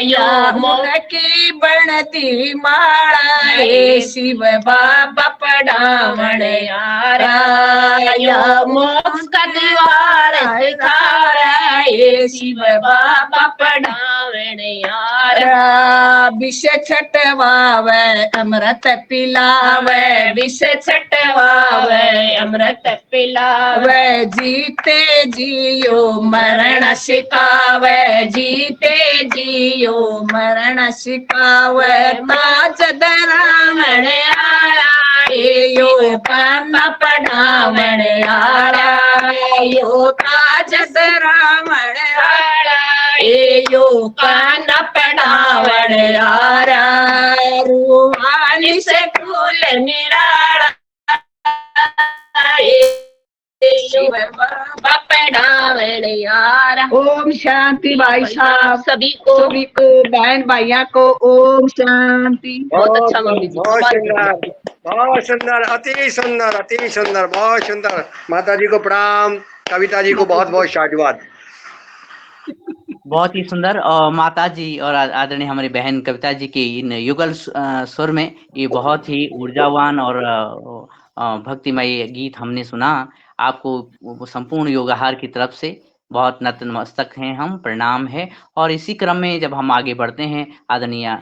यो मोह की बनती माला ये शिव बाबा पढ़ावण यारा यो मोह का द्वार ये शिव बाबा पढ़ावण यारा विष छटवावे अमृत पिलावे विष छटवावे अमृत पिलावे जीते जियो मरण सिखावे जीते जियो मरण सिखावे ताज दरावण यारा यो पाना पढ़ावण यारा यो ताज दरावण यारा यो काना पढ़ावण यारा रुहानी से कुल निराला शिव बाबा पढ़ावण यारा। ओम शांति भाई साहब सभी को बहन भैया को ओम शांति। बहुत अच्छा मम्मी जी बहुत सुंदर अति सुंदर अति सुंदर बहुत सुंदर। माता जी को प्रणाम कविता जी को बहुत बहुत साधुवाद। बहुत ही सुंदर। और माता जी और आदरणीय हमारी बहन कविता जी की इन युगल स्वर में ये बहुत ही ऊर्जावान और भक्तिमय गीत हमने सुना। आपको संपूर्ण योगाहार की तरफ से बहुत नतमस्तक हैं हम, प्रणाम है। और इसी क्रम में जब हम आगे बढ़ते हैं आदरणीय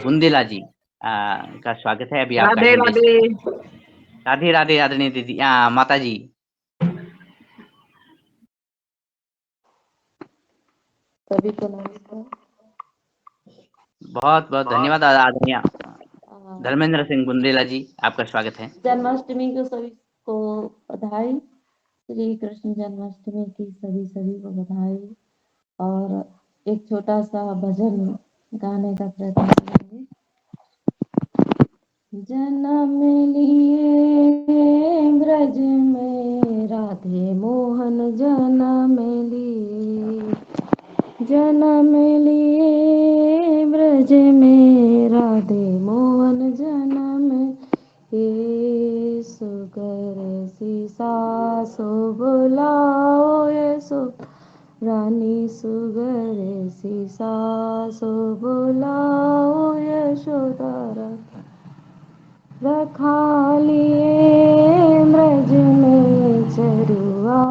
बुंदेला जी का स्वागत है। अभी आपका राधे राधे आदरणीय दीदी माता जी। सभी को नमस्कार। बहुत बहुत धन्यवाद आदरणीय धर्मेंद्र सिंह बुंदेला जी, आपका स्वागत है। जन्माष्टमी को सभी को बधाई। श्री कृष्ण जन्माष्टमी की सभी को बधाई। और एक छोटा सा भजन गाने का प्रयत्न करेंगे। जन्म लिए ब्रज में राधे मोहन जन्म लिए जन्म लिए ब्रज में राधे मोहन जन्म ये सुगर सी सासो बुलाओ ये सो रानी सुगर सी सासो बुलाओ यशोदा रखा लिए ब्रज में चरुआ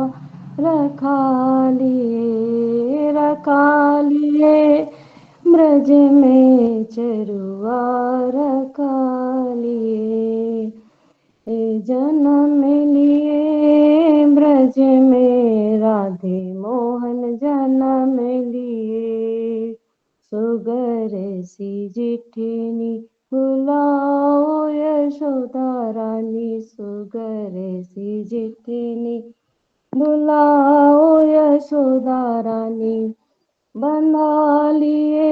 रखा लिए ब्रज में चरुआ रखा लिए जन्म लिए ब्रज में राधे मोहन जन्म लिए सुगर सी जिठनी बुलाओ यशोदा रानी सुगर सी जिठनी बुलाओ यशोदा रानी बंधा लिए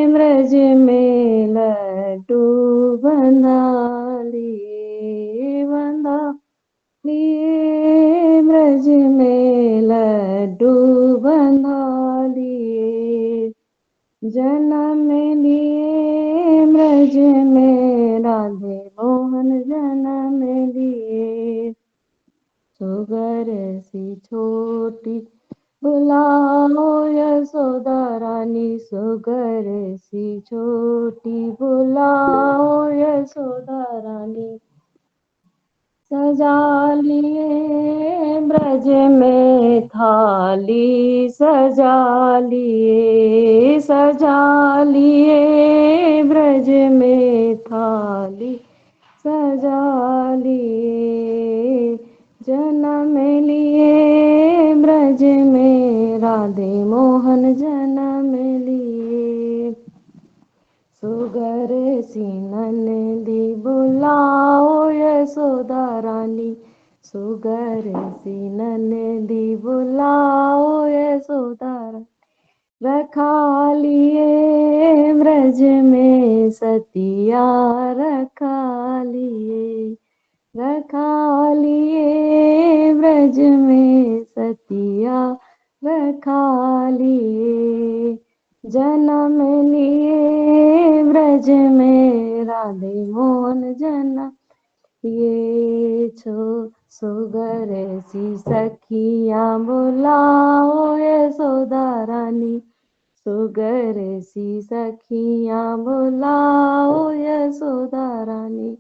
ब्रज में लड्डू बंधा लिए ब्रज में लड्डू बंधा लिए जन्म लिए ब्रज में राधे मोहन जन्म लिए। सुगर सी छोटी बुलाओ यशोदा रानी, सुगर सी छोटी बुलाओ यशोदा रानी। सजा लिए ब्रज में थाली, सजा लिए, सजा लिए ब्रज में थाली, सजा लिए। जन्म लिए ब्रज में राधे मोहन जन्म लिए। सुगर सी नंदी बुलाओ यशोदा रानी, सुगर सी नंदी बुलाओ यशोदा रानी। रखा लिए ब्रज में सतिया, रखा लिए, रखा लिए ब्रज में सतिया, रखा लिए। जन्म लिए ब्रज में राधे मोहन जन्म ये। सुगर सी सखियां बुलाओ यशोदा रानी, सुगर सी सखियां बुलाओ यशोदा रानी।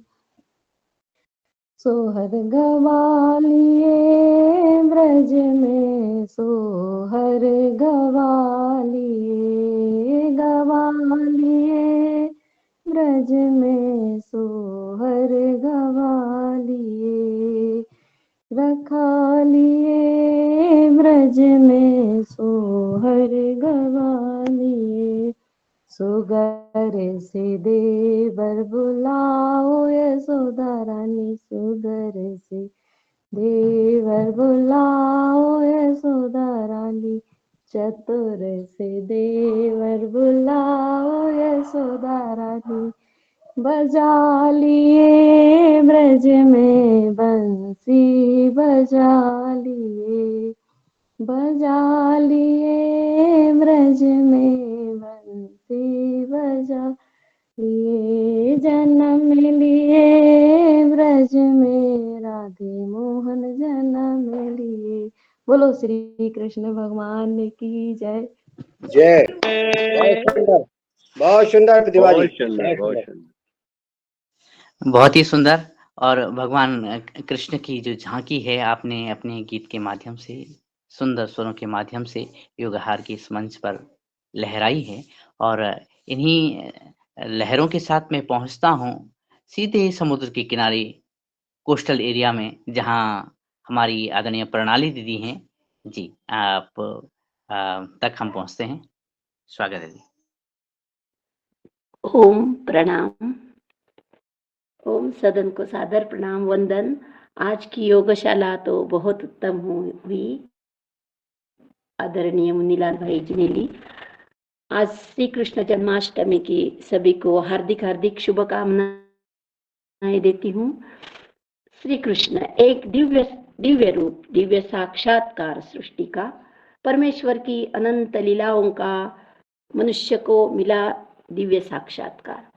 सोहर गवा लिए ब्रज में, सोहर गवा लिए, गवा लिए ब्रज में, सोहर गवा लिए। रखा लिए ब्रज में सोहर गवा लिए। सुगर से देवर बुलाओ यशोदा रानी, सुगर से देवर बुलाओ यशोदा रानी। चतुर से देवर बुलाओ यशोदा रानी। बजा लिए ब्रज में बंसी, बजा लिए, बजा लिए ब्रज में बंसी, बजा लिए। जन्म लिए ब्रज में राधे मोहन जन्म लिए। बोलो श्री कृष्ण भगवान की जय। जय। बहुत सुंदर प्रतिभा जी, बहुत सुंदर, बहुत सुंदर। बहुत ही सुंदर। और भगवान कृष्ण की जो झांकी है आपने अपने गीत के माध्यम से, सुंदर स्वरों के माध्यम से योगहार के इस मंच पर लहराई है। और इन्हीं लहरों के साथ मैं पहुंचता हूं सीधे समुद्र के किनारे, कोस्टल एरिया में, जहां हमारी आदरणीय प्रणाली दीदी हैं। जी, आप तक हम पहुंचते हैं। स्वागत है जी। ओम प्रणाम। ओम सदन को सादर प्रणाम वंदन। आज की योगशाला तो बहुत उत्तम हुई, आदरणीय मुनीलाल भाई जी ने ली। आज श्री कृष्ण जन्माष्टमी की सभी को हार्दिक हार्दिक शुभकामनाएं देती हूँ। श्री कृष्ण एक दिव्य रूप, दिव्य साक्षात्कार सृष्टि का, परमेश्वर की अनंत लीलाओं का मनुष्य को मिला दिव्य साक्षात्कार।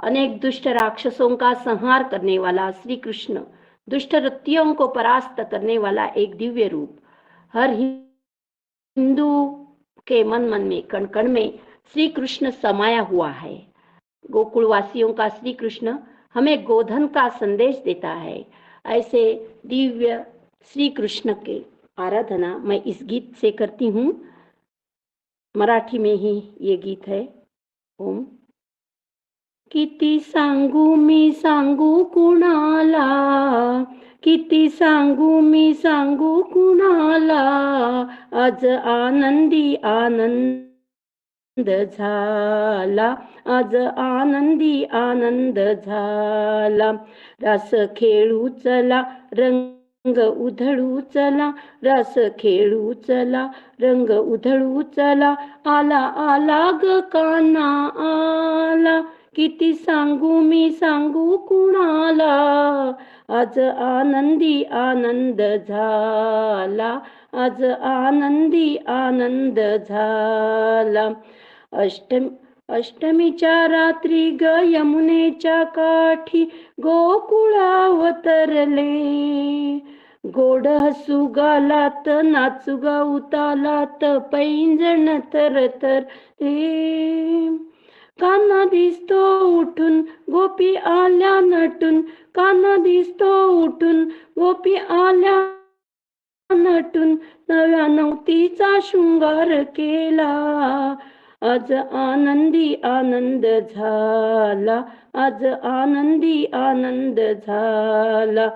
अनेक दुष्ट राक्षसों का संहार करने वाला श्री कृष्ण, दुष्ट रतियों को परास्त करने वाला एक दिव्य रूप। हर हिंदू के मन मन में, कण कण में श्री कृष्ण समाया हुआ है। गोकुलवासियों का श्री कृष्ण हमें गोधन का संदेश देता है। ऐसे दिव्य श्री कृष्ण के आराधना मैं इस गीत से करती हूँ। मराठी में ही ये गीत है। ओम। किती सांगू मी सांगू कुणाला, किती सांगू मी सांगू कुणाला, आज आनंदी आनंद झाला, आज आनंदी आनंद झाला। रास खेळू चला, रंग उधळू चला, रास खेळू चला, रंग उधळू चला, आला आला ग कान्हा आला, किती सांगू मी सांगू कुणाला, आज आनंदी आनंद झाला, आज आनंदी आनंद झाला। अष्टमीच्या रात्री ग यमुनेच्या काठी गोकुळावतरले, गोड हसू गालात नाचू गाऊ तालात पैंजण थरथर रे. कान्हा दिसतो उठून गोपी आल्या नटून, कान्हा दिसतो उठून गोपी आल्या नटून, नव्या नवतीचा शृंगार केला. आज आनंदी आनंद झाला, आज आनंदी आनंद झाला.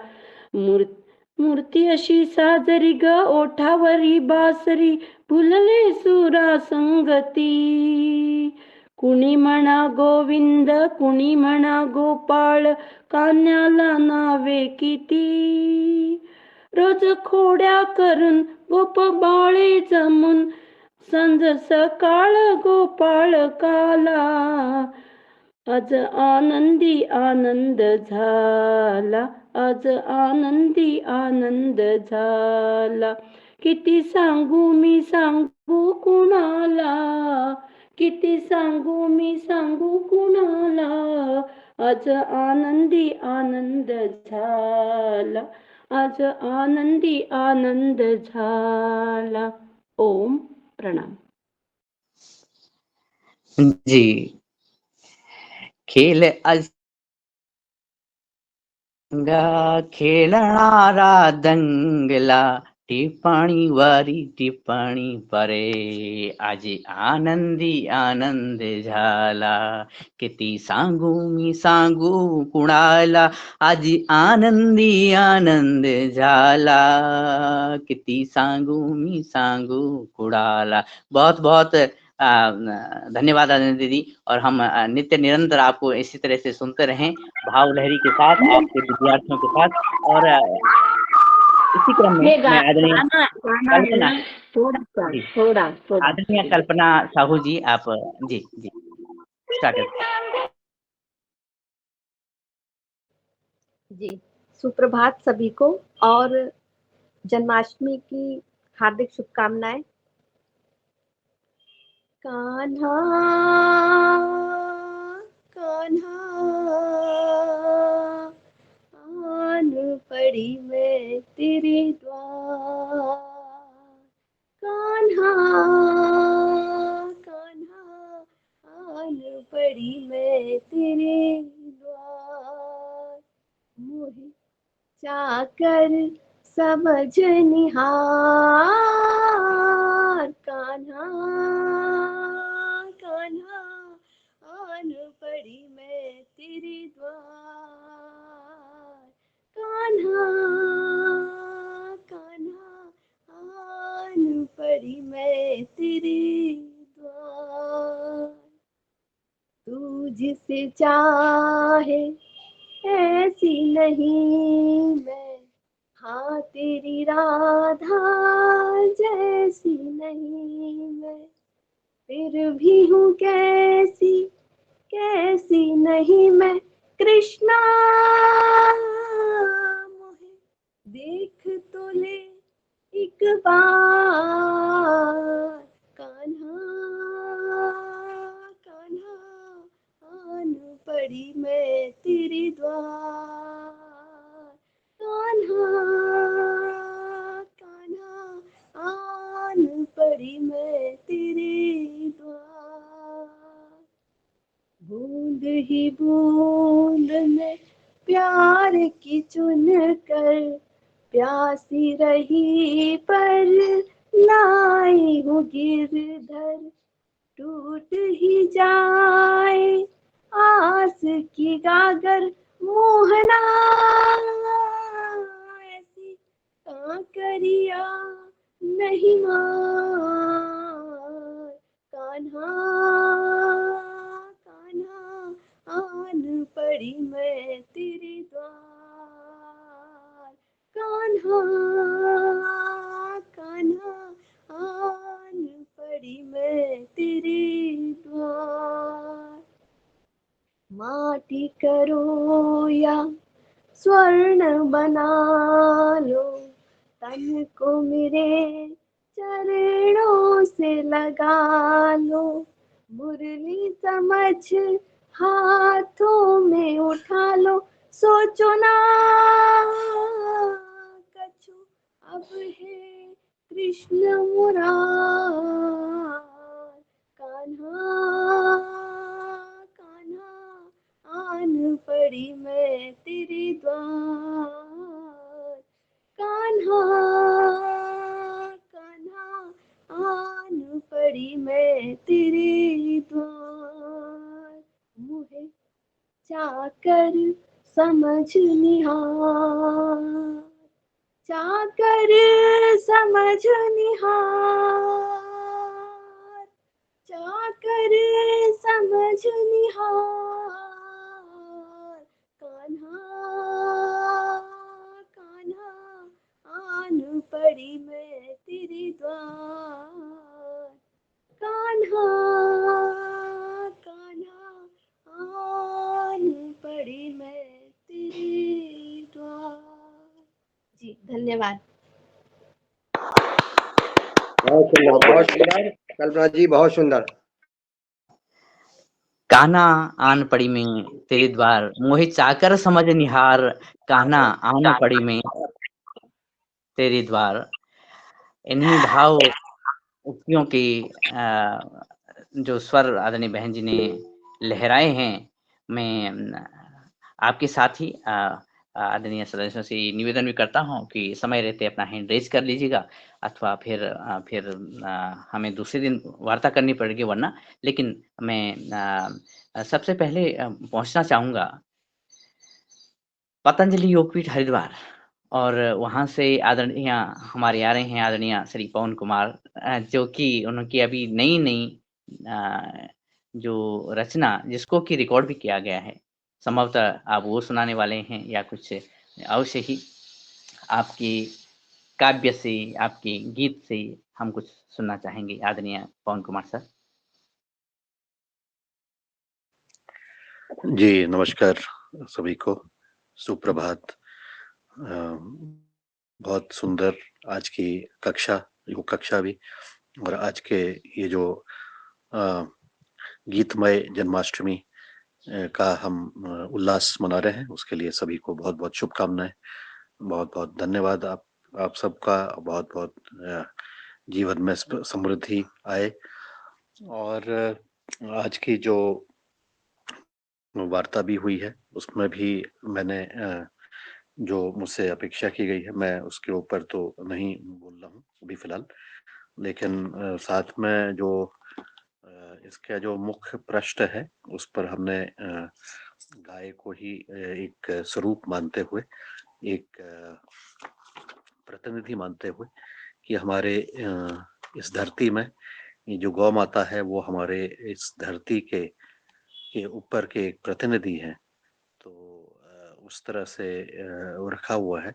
मूर्ती अशी साजरी ग ओठावरी बासरी, फुलले सुरा संगती. कुणी म्हणा गोविंद कुणी म्हणा गोपाळ, कान्याला नावे किती. रोज खोड्या करून गोप बाळे जमून, संज सकाळ गोपाळ काला. आज आनंदी आनंद झाला, आज आनंदी आनंद झाला. किती सांगू मी सांगू कुणाला, किती सांगू मी सांगू कुणाला. आज आनंदी आनंद झाला, आज आनंदी आनंद झाला. ओम प्रणाम. जी, खेल खेळणारा दंगला, टिप्पणी वारी टिप्पणी परे. आज आनंदी आनंद झाला, किती सांगू मी सांगू कुणाला. आज आनंदी आनंद झाला, किती सांगू मी सांगू कुणाला. बहुत बहुत धन्यवाद आनंद दीदी। और हम नित्य निरंतर आपको इसी तरह से सुनते रहें, भाव लहरी के साथ, आपके विद्यार्थियों के साथ। और इसी क्रम में मैं आदरणीय कल्पना, थोड़ा आदरणीय कल्पना साहू जी, आप जी जी स्टार्ट करें। जी, सुप्रभात सभी को और जन्माष्टमी की हार्दिक शुभकामनाएं। कान्हा कान्हा आन पड़ी मैं तेरे द्वार, कान्हा कान्हा आन पड़ी मैं तेरे द्वार। मोहे चाकर समझ निहार, कान्हा कान्हा आन पड़ी मैं तेरे द्वार, कान्हा कान्हा आन पड़ी मैं तेरे द्वार। तू जिसे चाहे ऐसी नहीं मैं, हाँ तेरी राधा जैसी नहीं मैं, फिर भी हूँ कैसी कैसी नहीं मैं। कृष्णा मोहे देख तो ले एक बार, कान्हा कान्हा आन पड़ी मैं तेरे द्वार, कान्हा कान्हा आन पड़ी मैं तेरे द्वार। बूंद ही बूंद में प्यार की चुन कर, प्यासी रही पर लाई हूँ गिरधर। टूट ही जाए आस की गागर, मोहना ऐसी कांकरिया नहीं मार, कान्हा कान्हा आन पड़ी मैं तेरे द्वार, कान्हा कान्हा आन पड़ी मैं तेरे द्वार। माटी करो या स्वर्ण बना लो, तन को मेरे चरणों से लगा लो। मुरली समझ हाथों में उठा लो, सोचो ना कछु अब है कृष्ण मुरार। कान्हा कान्हा आन पड़ी मैं तेरे द्वार। कान्हा कान्हा आन पड़ी मैं तेरे द्वार। मुहे चाकर समझ निहार, चाकर समझ निहार, चाकर समझ निहार। कान्हा कान्हा आन पड़ी मैं तेरे द्वार। कान्हा कान्हा आन पड़ी मैं तेरे द्वार। जी धन्यवाद। बहुत सुंदर, बहुत सुंदर कल्पना जी, बहुत सुंदर। कान्हा आन पड़ी में तेरे द्वार, मोहि चाकर समझ निहार। कान्हा आन पड़ी में तेरे द्वार। इन्हीं भाव उक्तियों की जो स्वर आदरणीय बहन जी ने लहराए हैं, मैं आपके साथ ही आदरणीय सदस्यों से निवेदन भी करता हूं कि समय रहते अपना हैंड रेज कर लीजिएगा, अथवा फिर हमें दूसरे दिन वार्ता करनी पड़ेगी वरना। लेकिन मैं सबसे पहले पहुंचना चाहूंगा पतंजलि योगपीठ हरिद्वार, और वहाँ से आदरणीय हमारे आ रहे हैं आदरणीय श्री पवन कुमार, जो कि उनकी अभी नई जो रचना जिसको कि रिकॉर्ड भी किया गया है, संभवतः आप वो सुनाने वाले हैं या कुछ अवश्य ही आपकी काव्य से, आपके गीत से हम कुछ सुनना चाहेंगे। आदरणीय पवन कुमार सर। जी नमस्कार सभी को, सुप्रभात। बहुत सुंदर आज की कक्षा, योग कक्षा भी, और आज के ये जो गीतमय जन्माष्टमी का हम उल्लास मना रहे हैं, उसके लिए सभी को बहुत बहुत शुभकामनाएं। बहुत बहुत धन्यवाद आप सबका। बहुत बहुत जीवन में समृद्धि आए। और आज की जो वार्ता भी हुई है उसमें भी मैंने जो मुझसे अपेक्षा की गई है मैं उसके ऊपर तो नहीं बोल रहा हूँ अभी फिलहाल, लेकिन साथ में जो इसका जो मुख्य पृष्ठ है उस पर हमने गाय को ही एक स्वरूप मानते हुए, एक प्रतिनिधि मानते हुए कि हमारे इस धरती में ये जो गौ माता है वो हमारे इस धरती के ऊपर के एक प्रतिनिधि हैं, तो उस तरह से वो रखा हुआ है,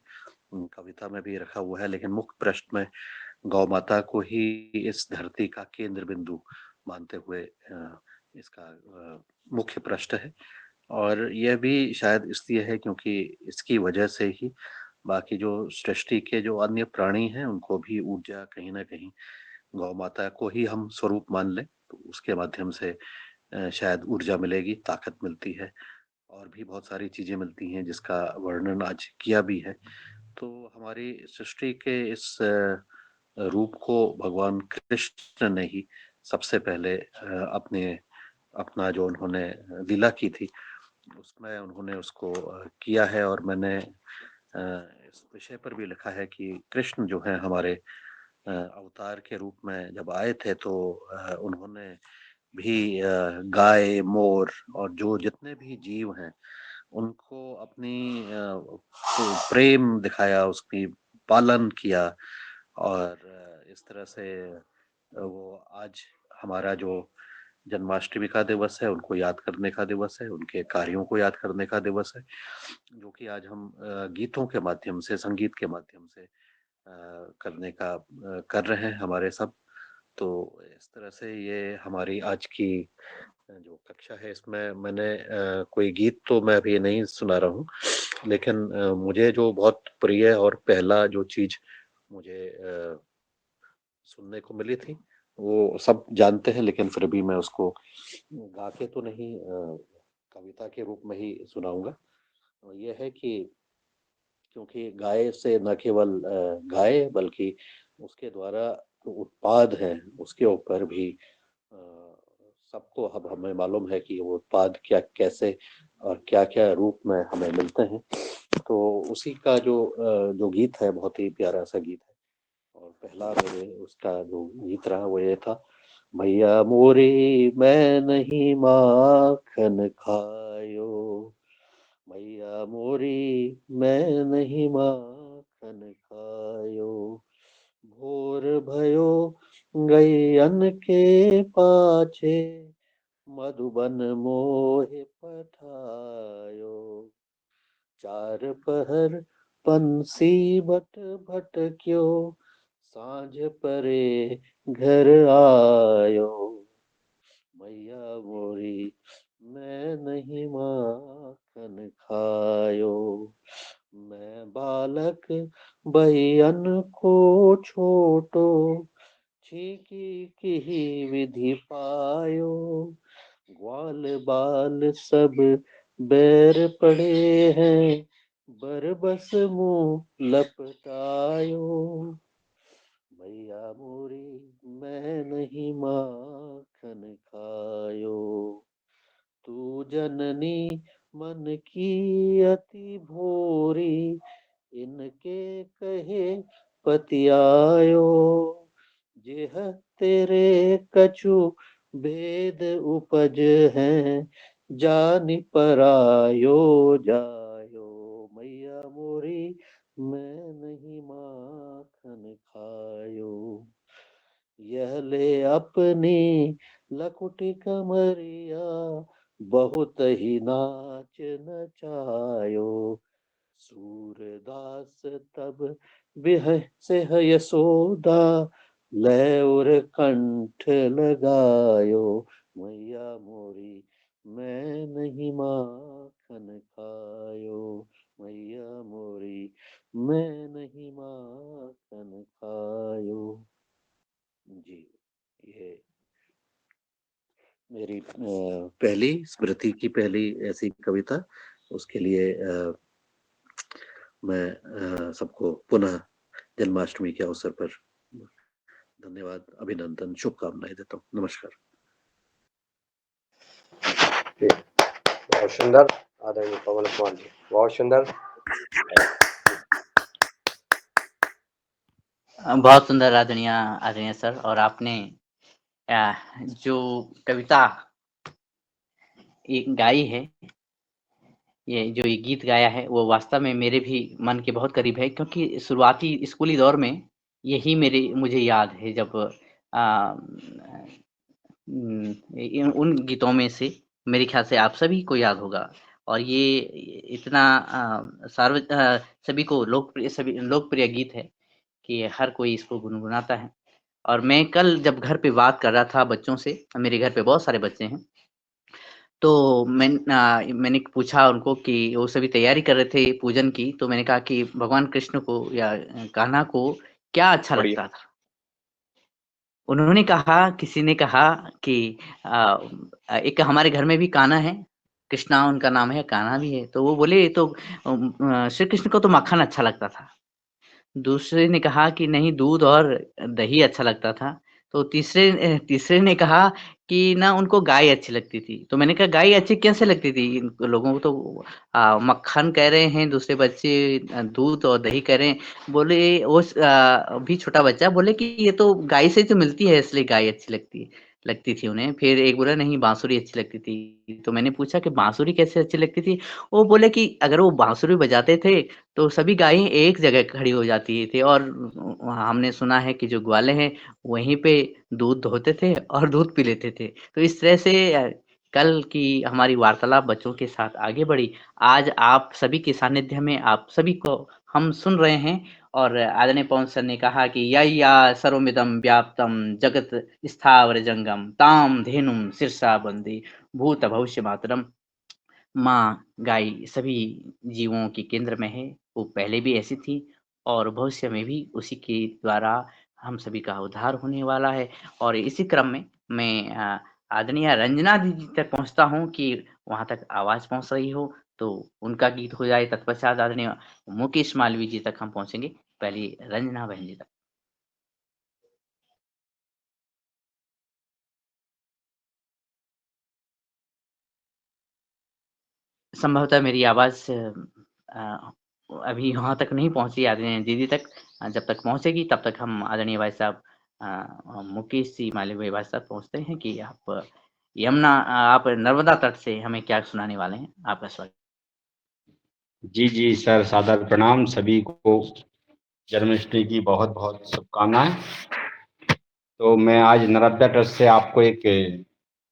कविता में भी रखा हुआ है। लेकिन मुख्य प्रश्न में गौ माता को ही इस धरती का केंद्र बिंदु मानते हुए इसका मुख्य प्रश्न है। और यह भी शायद इसलिए है क्योंकि इसकी वजह से ही बाकी जो सृष्टि के जो अन्य प्राणी हैं उनको भी ऊर्जा कहीं ना कहीं गौ माता को ही हम स्वरूप मान लें तो उसके माध्यम से शायद ऊर्जा मिलेगी, ताकत मिलती है, और भी बहुत सारी चीजें मिलती हैं जिसका वर्णन आज किया भी है। तो हमारी सृष्टि के इस रूप को भगवान कृष्ण ने ही सबसे पहले अपना जो उन्होंने लीला की थी उसमें उन्होंने उसको किया है। और मैंने इस विषय पर भी लिखा है कि कृष्ण जो है हमारे अवतार के रूप में जब आए थे तो उन्होंने भी गाय, मोर और जो जितने भी जीव हैं उनको अपनी प्रेम दिखाया, उसकी पालन किया। और इस तरह से वो आज हमारा जो जन्माष्टमी का दिवस है उनको याद करने का दिवस है, उनके कार्यों को याद करने का दिवस है, जो कि आज हम गीतों के माध्यम से, संगीत के माध्यम से कर रहे हैं हमारे सब। तो इस तरह से ये हमारी आज की जो कक्षा है इसमें मैंने कोई गीत तो मैं अभी नहीं सुना रहा हूँ, लेकिन मुझे जो बहुत प्रिय और पहला जो चीज मुझे सुनने को मिली थी वो सब जानते हैं, लेकिन फिर भी मैं उसको गा के तो नहीं, कविता के रूप में ही सुनाऊंगा। ये है कि क्योंकि गाय से न केवल गाय, बल्कि उसके द्वारा जो उत्पाद है उसके ऊपर भी अ, सबको अब हमें मालूम है कि वो उत्पाद क्या, कैसे और क्या क्या रूप में हमें मिलते हैं। तो उसी का जो गीत है, बहुत ही प्यारा सा गीत है। और पहला मेरे उसका जो गीत रहा वो ये था, मैया मोरी मैं नहीं माखन खायो, मैया मोरी मैं नहीं माखन खायो, भोर भयो गैयन के पाछे, मधुबन मोहे पठायो, चार पहर पंसी बट भटक्यो, साँझ परे घर आयो, मैया मोरी मैं नहीं माखन खायो, मैं बालक बहियन को छोटो, छीकी की विधि पायो, ग्वाल बाल सब बैर पड़े हैं, बरबस मुँह लपटायो, मैया मोरी मैं नहीं माखन खायो, तू जननी मन की अति भोरी, इनके कहे पति आयो, जेह तेरे कछु भेद उपज हैं, जानि परायो जायो, मैया मोरी मैं नहीं माखन खायो, यह ले अपनी लकुटी कमरिया, बहुत ही नाच नचायो, सूरदास तब बिहसे है यशोदा, लय और कंठ लगायो, मैया मोरी मैं नहीं माखन खायो, मैया मोरी मैं नहीं माखन खायो। जी, ये मेरी पहली स्मृति की पहली ऐसी कविता, उसके लिए मैं सबको पुनः जन्माष्टमी के अवसर पर धन्यवाद, अभिनंदन, शुभकामनाएं देता हूँ। नमस्कार। बहुत सुंदर आदरणीय पवन कुमार जी, बहुत सुंदर। बहुत सुंदर आदरणीय सर। और आपने जो कविता गाई है, ये गीत गाया है, वो वास्तव में मेरे भी मन के बहुत करीब है, क्योंकि शुरुआती स्कूली दौर में यही मुझे याद है, जब उन गीतों में से मेरे ख्याल से आप सभी को याद होगा। और ये इतना सभी को लोकप्रिय गीत है कि हर कोई इसको गुनगुनाता है। और मैं कल जब घर पे बात कर रहा था बच्चों से, मेरे घर पे बहुत सारे बच्चे हैं, तो मैंने पूछा उनको कि वो सभी तैयारी कर रहे थे पूजन की, तो मैंने कहा कि भगवान कृष्ण को या कान्हा को क्या अच्छा लगता था? उन्होंने कहा, किसी ने कहा कि एक हमारे घर में भी कान्हा है, कृष्णा उनका नाम है, कान्हा भी है, तो वो बोले तो श्री कृष्ण को तो मक्खन अच्छा लगता था। दूसरे ने कहा कि नहीं, दूध और दही अच्छा लगता था। तो तीसरे ने कहा कि ना, उनको गाय अच्छी लगती थी। तो मैंने कहा गाय अच्छी कैसे लगती थी? इन लोगों को तो मक्खन कह रहे हैं, दूसरे बच्चे दूध और दही कह रहे हैं। बोले वो भी छोटा बच्चा बोले कि ये तो गाय से तो मिलती है, इसलिए गाय अच्छी लगती थी उन्हें। फिर एक बोला नहीं, बांसुरी अच्छी लगती थी। तो मैंने पूछा कि बांसुरी कैसे अच्छी लगती थी? वो बोले कि अगर वो बांसुरी बजाते थे तो सभी गायें एक जगह खड़ी हो जाती थी, और हमने सुना है कि जो ग्वाले हैं वहीं पे दूध दोहते थे और दूध पी लेते थे। तो इस तरह से कल की हमारी वार्तालाप बच्चों के साथ आगे बढ़ी। आज आप सभी के सानिध्य में आप सभी को हम सुन रहे हैं, और आदरणीय पवन सर ने कहा कि यया सर्वमिदं व्याप्तं जगत स्थावर जंगम ताम धेनुम शीर्षा वंदे भूत भविष्य मातरम। माँ गाय सभी जीवों के केंद्र में है, वो पहले भी ऐसी थी और भविष्य में भी उसी के द्वारा हम सभी का उद्धार होने वाला है। और इसी क्रम में मैं आदरणीय रंजना दीदी तक पहुँचता हूँ कि वहाँ तक आवाज़ पहुँच रही हो तो उनका गीत हो जाए, तत्पश्चात आदरणीय मुकेश मालवीय जी तक हम पहुँचेंगे। पहले रंजना बहन जी तक। संभवतः मेरी आवाज़ अभी वहाँ तक नहीं पहुँची आदरणीय दीदी तक। जब तक पहुँचेगी तब तक हम आदरणीय भाई साहब मुकेश जी मालवीय भाई साहब पहुँचते हैं कि आप यमुना आप नर्मदा तट से हमें क्या सुनाने वाले हैं? आपका स्वागत। जी जी सर, सादर प्रणाम। सभी को जन्माष्टमी की बहुत बहुत शुभकामनाएं। तो मैं आज नर्मदा तट से आपको एक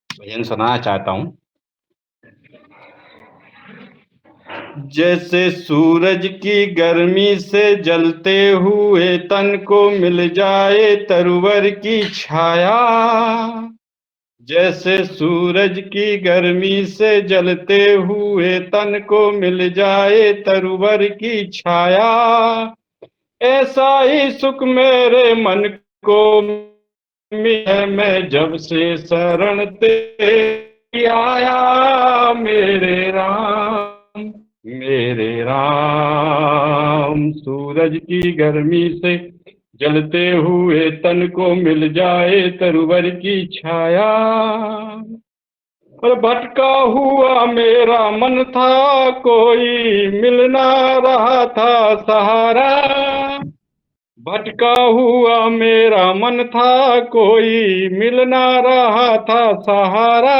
भजन सुनाना चाहता हूँ। जैसे सूरज की गर्मी से जलते हुए तन को मिल जाए तरवर की छाया, जैसे सूरज की गर्मी से जलते हुए तन को मिल जाए तरवर की छाया, ऐसा ही सुख मेरे मन को मिला मैं जब से शरण तेरी आया। मेरे राम सूरज की गर्मी से जलते हुए तन को मिल जाए तरवर की छाया, और भटका हुआ मेरा मन था कोई मिल ना रहा था सहारा, भटका हुआ मेरा मन था कोई मिल ना रहा था सहारा,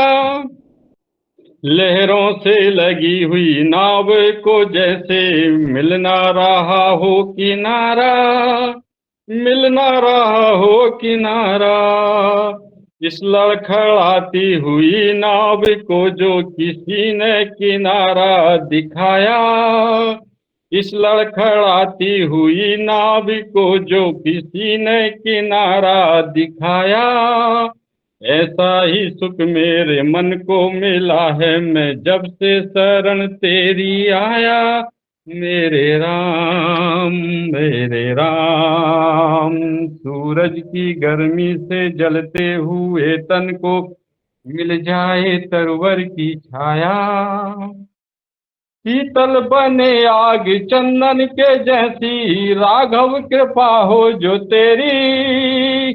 लहरों से लगी हुई नाव को जैसे मिल ना रहा हो किनारा, मिल ना रहा हो किनारा, इस लड़खड़ाती हुई नाव को जो किसी ने किनारा दिखाया, इस लड़खड़ाती हुई नाव को जो किसी ने किनारा दिखाया, ऐसा ही सुख मेरे मन को मिला है मैं जब से शरण तेरी आया। मेरे राम सूरज की गर्मी से जलते हुए तन को मिल जाए तरवर की छाया, शीतल बने आग चंदन के जैसी राघव कृपा हो जो तेरी,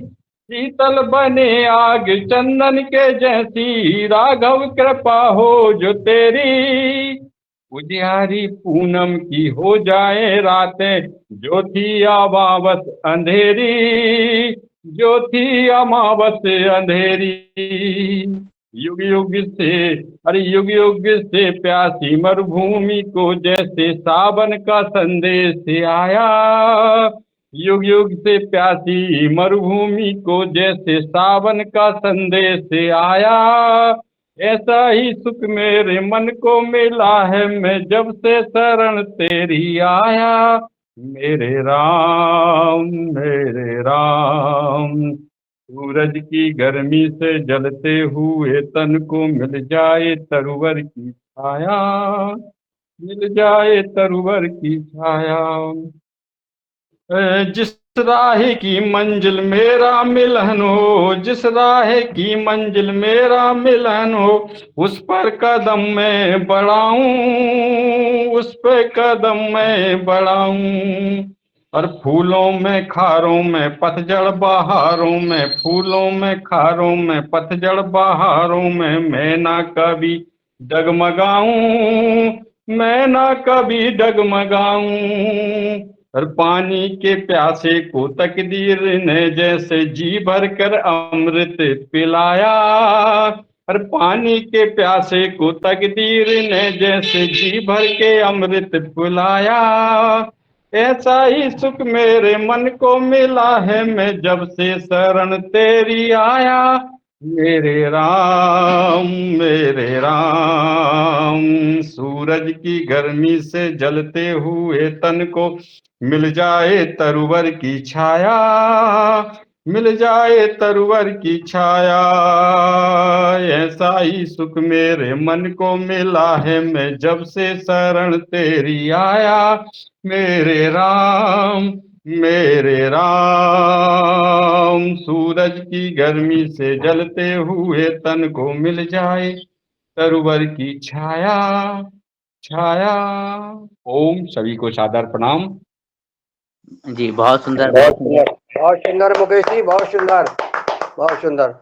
शीतल बने आग चंदन के जैसी राघव कृपा हो जो तेरी, उजियारी पूनम की हो जाए रातें जो थी अमावस अंधेरी, जो थी अमावस अंधेरी, युग युग से प्यासी मरुभूमि को जैसे सावन का संदेश आया, युग युग से प्यासी मरुभूमि को जैसे सावन का संदेश आया, ऐसा ही सुख मेरे मन को मिला है मैं जब से शरण तेरी आया। मेरे राम सूरज की गर्मी से जलते हुए तन को मिल जाए तरवर की छाया, मिल जाए तरवर की छाया, जिस राह की मंजिल मेरा मिलन हो, जिस राह की मंजिल मेरा मिलन हो, उस पर कदम मैं बढ़ाऊं, उस पर कदम मैं बढ़ाऊं, और फूलों में खारों में पतझड़ बहारों में, फूलों में खारों में पतझड़ बहारों में मैं ना कभी डगमगाऊं, मैं ना कभी डगमगाऊं, और पानी के प्यासे को तकदीर ने जैसे जी भर कर अमृत पिलाया, और पानी के प्यासे को तकदीर ने जैसे जी भर के अमृत पिलाया, ऐसा ही सुख मेरे मन को मिला है मैं जब से शरण तेरी आया। मेरे राम सूरज की गर्मी से जलते हुए तन को मिल जाए तरवर की छाया, मिल जाए तरवर की छाया, ऐसा ही सुख मेरे मन को मिला है मैं जब से शरण तेरी आया। मेरे राम सूरज की गर्मी से जलते हुए तन को मिल जाए सरोवर की छाया छाया। ओम, सभी को सादर प्रणाम। जी, बहुत सुंदर, बहुत बहुत सुंदर। सुंदर, बहुत सुंदर मुकेश जी, बहुत सुंदर, बहुत सुंदर।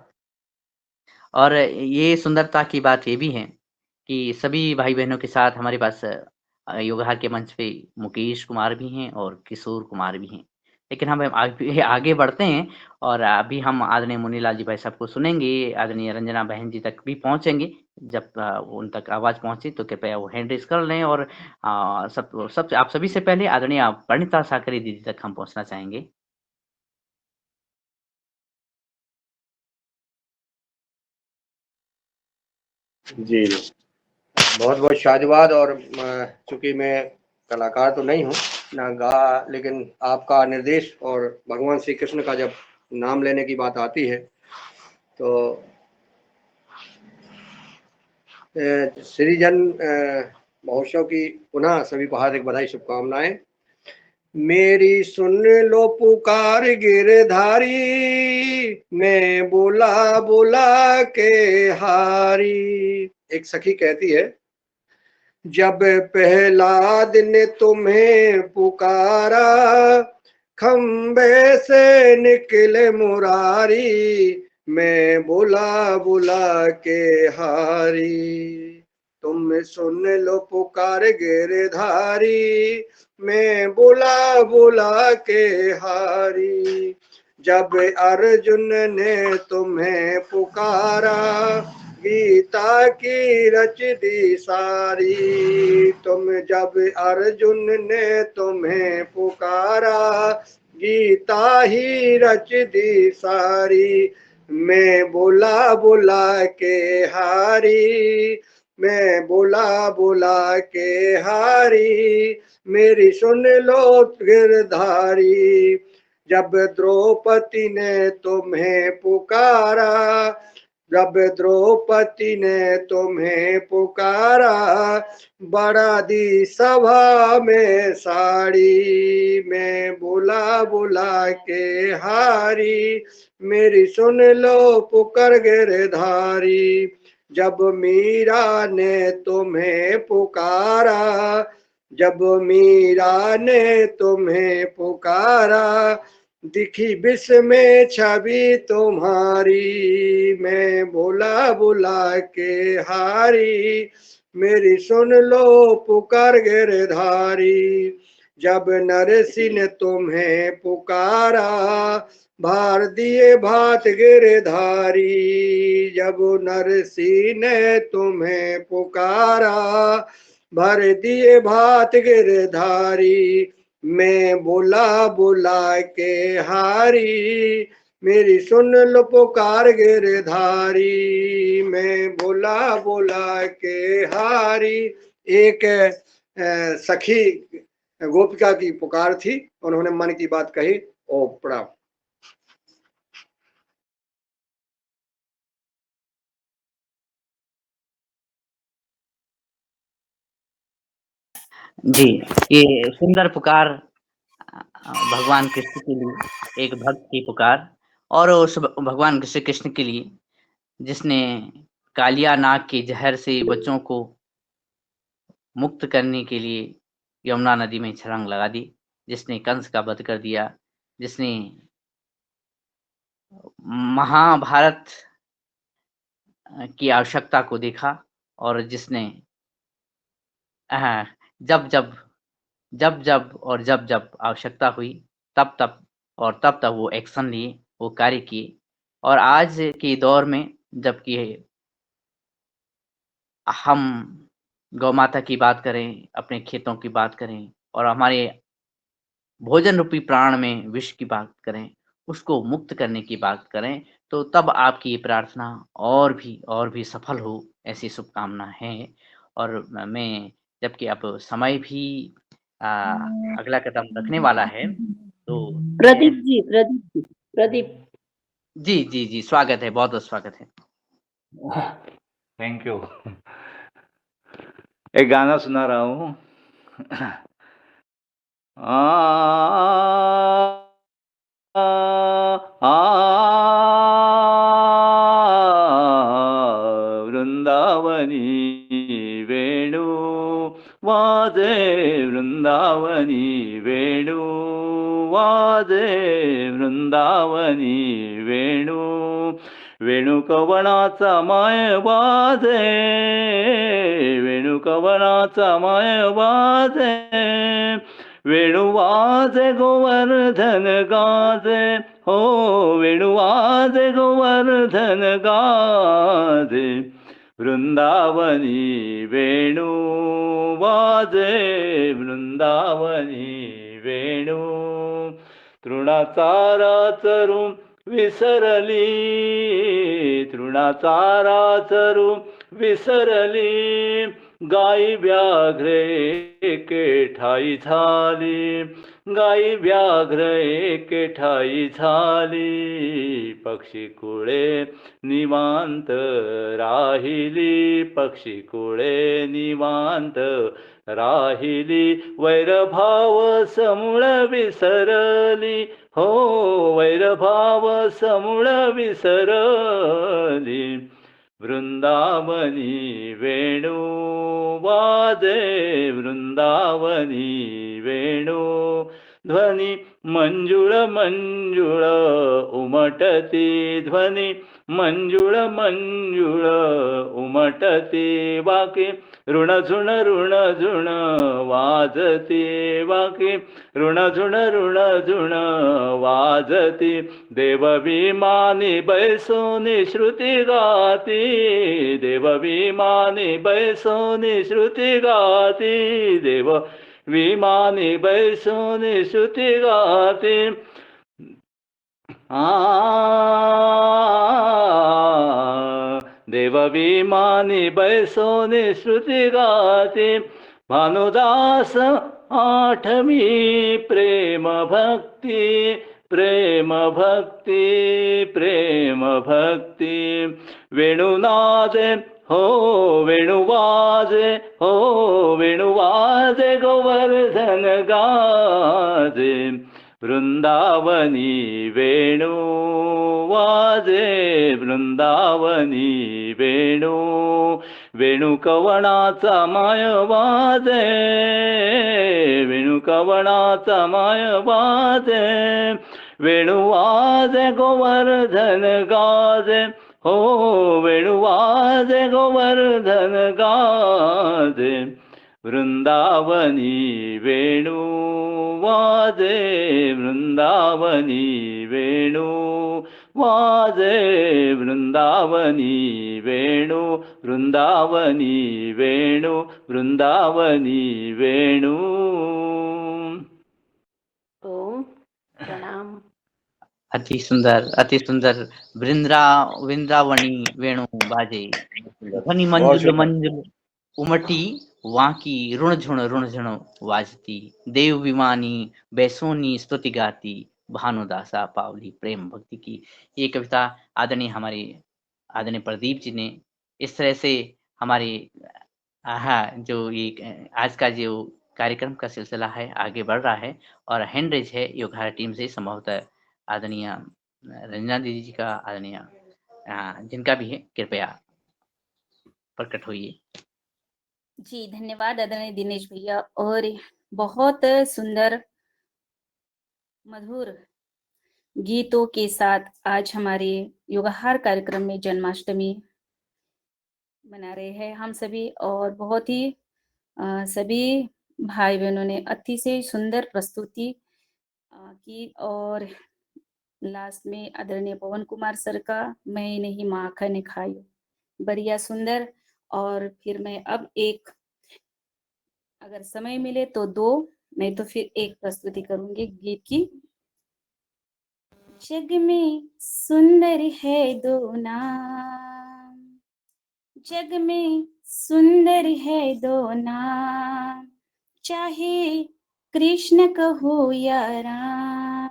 और ये सुंदरता की बात ये भी है कि सभी भाई-बहनों के साथ हमारे पास योगाहार के मंच पे मुकेश कुमार भी हैं और किशोर कुमार भी हैं। लेकिन हम आगे आगे बढ़ते हैं और अभी हम आदरणीय मुनीलाल जी भाई साहब को सुनेंगे, आदरणीय रंजना बहन जी तक भी पहुँचेंगे। जब उन तक आवाज़ पहुँचे तो कृपया वो हैंड रेज़ कर लें और आप सभी से पहले आदरणीय परिणीता साकरे दीदी तक हम पहुँचना चाहेंगे। जी, जी। बहुत-बहुत शादिवाद। और चूँकि मैं कलाकार तो नहीं हूँ, ना लेकिन आपका निर्देश और भगवान श्री कृष्ण का जब नाम लेने की बात आती है, तो श्रीजन महोत्सव की पुनः सभी को हार्दिक बधाई, शुभकामनाएँ। मेरी सुन लो पुकार गिरधारी, मैं बोला बोला के हारी। एक सखी कहती है, जब पहला दिन तुम्हें पुकारा, खंबे से निकले मुरारी, मैं बोला बोला के हारी। तुम सुन लो पुकार गिरधारी, मैं बोला बोला के हारी। जब अर्जुन ने तुम्हें पुकारा, गीता की रच दी सारी। तुम जब अर्जुन ने तुम्हें पुकारा, गीता ही रच दी सारी। मैं बोला बोला के हारी, मैं बोला बोला के हारी। मेरी सुन लो गिरधारी, जब द्रौपदी ने तुम्हें पुकारा, जब द्रौपदी ने तुम्हें पुकारा, बड़ा दी सभा में साड़ी। मैं बोला बोला के हारी, मेरी सुन लो पुकार गिरधारी। जब मीरा ने तुम्हें पुकारा, जब मीरा ने तुम्हें पुकारा, दिखी विष में छवि तुम्हारी। मैं बोला बोला के हारी, मेरी सुन लो पुकार गिरधारी। जब नरसिंह ने तुम्हें पुकारा, भार दिए भात गिरधारी। जब नरसिंह ने तुम्हें पुकारा, भर दिए भात गिरधारी। मैं बोला बोला के हारी, मेरी सुन लो पुकार गिरधारी। मैं बोला बोला के हारी। एक सखी गोपिका की पुकार थी, उन्होंने मन की बात कही। ओ प्रणाम। जी, ये सुंदर पुकार भगवान कृष्ण के लिए, एक भक्त की पुकार और उस भगवान श्री कृष्ण के लिए जिसने कालिया नाग के ज़हर से बच्चों को मुक्त करने के लिए यमुना नदी में छलांग लगा दी, जिसने कंस का वध कर दिया, जिसने महाभारत की आवश्यकता को देखा और जिसने जब-जब, जब-जब और जब-जब आवश्यकता हुई, तब-तब और तब-तब वो एक्शन लिए, वो कार्य किए। और आज के दौर में जबकि हम गौ माता की बात करें, अपने खेतों की बात करें और हमारे भोजन रूपी प्राण में विष की बात करें, उसको मुक्त करने की बात करें, तो तब आपकी ये प्रार्थना और भी सफल हो, ऐसी शुभकामना है। और मैं जबकि अब समय भी अ, अगला कदम रखने वाला है, तो मैं प्रदीप जी, प्रदीप जी, प्रदीप। जी, जी, जी, स्वागत है, बहुत-बहुत स्वागत है। Thank you. एक गाना सुना रहा हूँ। आ, आ, आ, वाजे वृंदावनी वेणु वाजे वृंदावनी वेणु वेणुकवनाचा माय वाजे वेणुकवनाचा माय वाजे वेणुवाजे गोवर्धन गाजे हो वेणुवाजे गोवर्धन गाजे वृंदावनी वेणु वाजे वृंदावनी वेणु तृणाचारा चरून विसरली तृणाचारा चरून विसरली गाई व्याघ्रे एके ठाई झाली गाई व्याघ्र एके ठाई झाली पक्षी कुळे निवांत राहिली पक्षी कुळे निवांत राहिली वैरभाव समूळ विसरली हो वैरभाव समूळ विसरली वृंदावनी वेणु वाजे वृंदावनी वेणु ध्वनि मंजुळ मंजुळ उमटती ध्वनि मंजुळ मंजुळ उमटती वाके ऋणझुण ऋणझुण वाजती वाके ऋणझुण ऋणझुण वाजती देवविमानी बैसोनी श्रुती गाती देवविमानी बैसोनी श्रुती गाती देव विमानी बैसोनी श्रुती गाती देवविमानी बैसोनी श्रुती गाती भानुदास आठवी प्रेम भक्ती प्रेम भक्ती प्रेम भक्ती वेणुनादे हो वेणुवाजे हो वेणुवाजे गोवर्धन गाजे वृंदावनी वेणु वाजे वृंदावनी वेणु वेणुकवनाचा माय वाजे वेणुकवनाचा माय वाजे वेणुवाजे गोवर्धन गाजे हो वेणुवाजे गोवर्धन गाजे वृंदावनी वेणु वाजे वृंदावनी वेणु वाजे वृंदावनी वेणु वृंदावनी वेणु वृंदावनी वेणु। ओम प्रणाम। अति सुंदर वृंदावनी वेणु बाजे ध्वनि मंजुल मंजुल उमटी वाकी ऋणझुण वाजती देव विमानी बैसोनी स्तुति गाती भानुदासा पावली प्रेम भक्ति की। ये कविता आदरणीय प्रदीप जी ने इस तरह से हमारे जो ये आज का जो कार्यक्रम का सिलसिला है आगे बढ़ रहा है और हैंड रेज है योगहारा टीम से संभवतः आदरणीय रंजना दीदी जी का आदरणीय जिनका भी है कृपया प्रकट होइए। जी धन्यवाद आदरणीय दिनेश भैया। और बहुत सुंदर मधुर गीतों के साथ आज हमारे योगाहार कार्यक्रम में जन्माष्टमी मना रहे हैं हम सभी और बहुत ही सभी भाई बहनों ने अति से सुंदर प्रस्तुति की और लास्ट में आदरणीय पवन कुमार सर का मैं नहीं माखन खाई बढ़िया सुंदर। और फिर मैं अब एक अगर समय मिले तो दो नहीं तो फिर एक प्रस्तुति करूंगी गीत की। जग में सुंदर है दो नाम जग में सुंदर है दो नाम चाहे कृष्ण कहो या राम।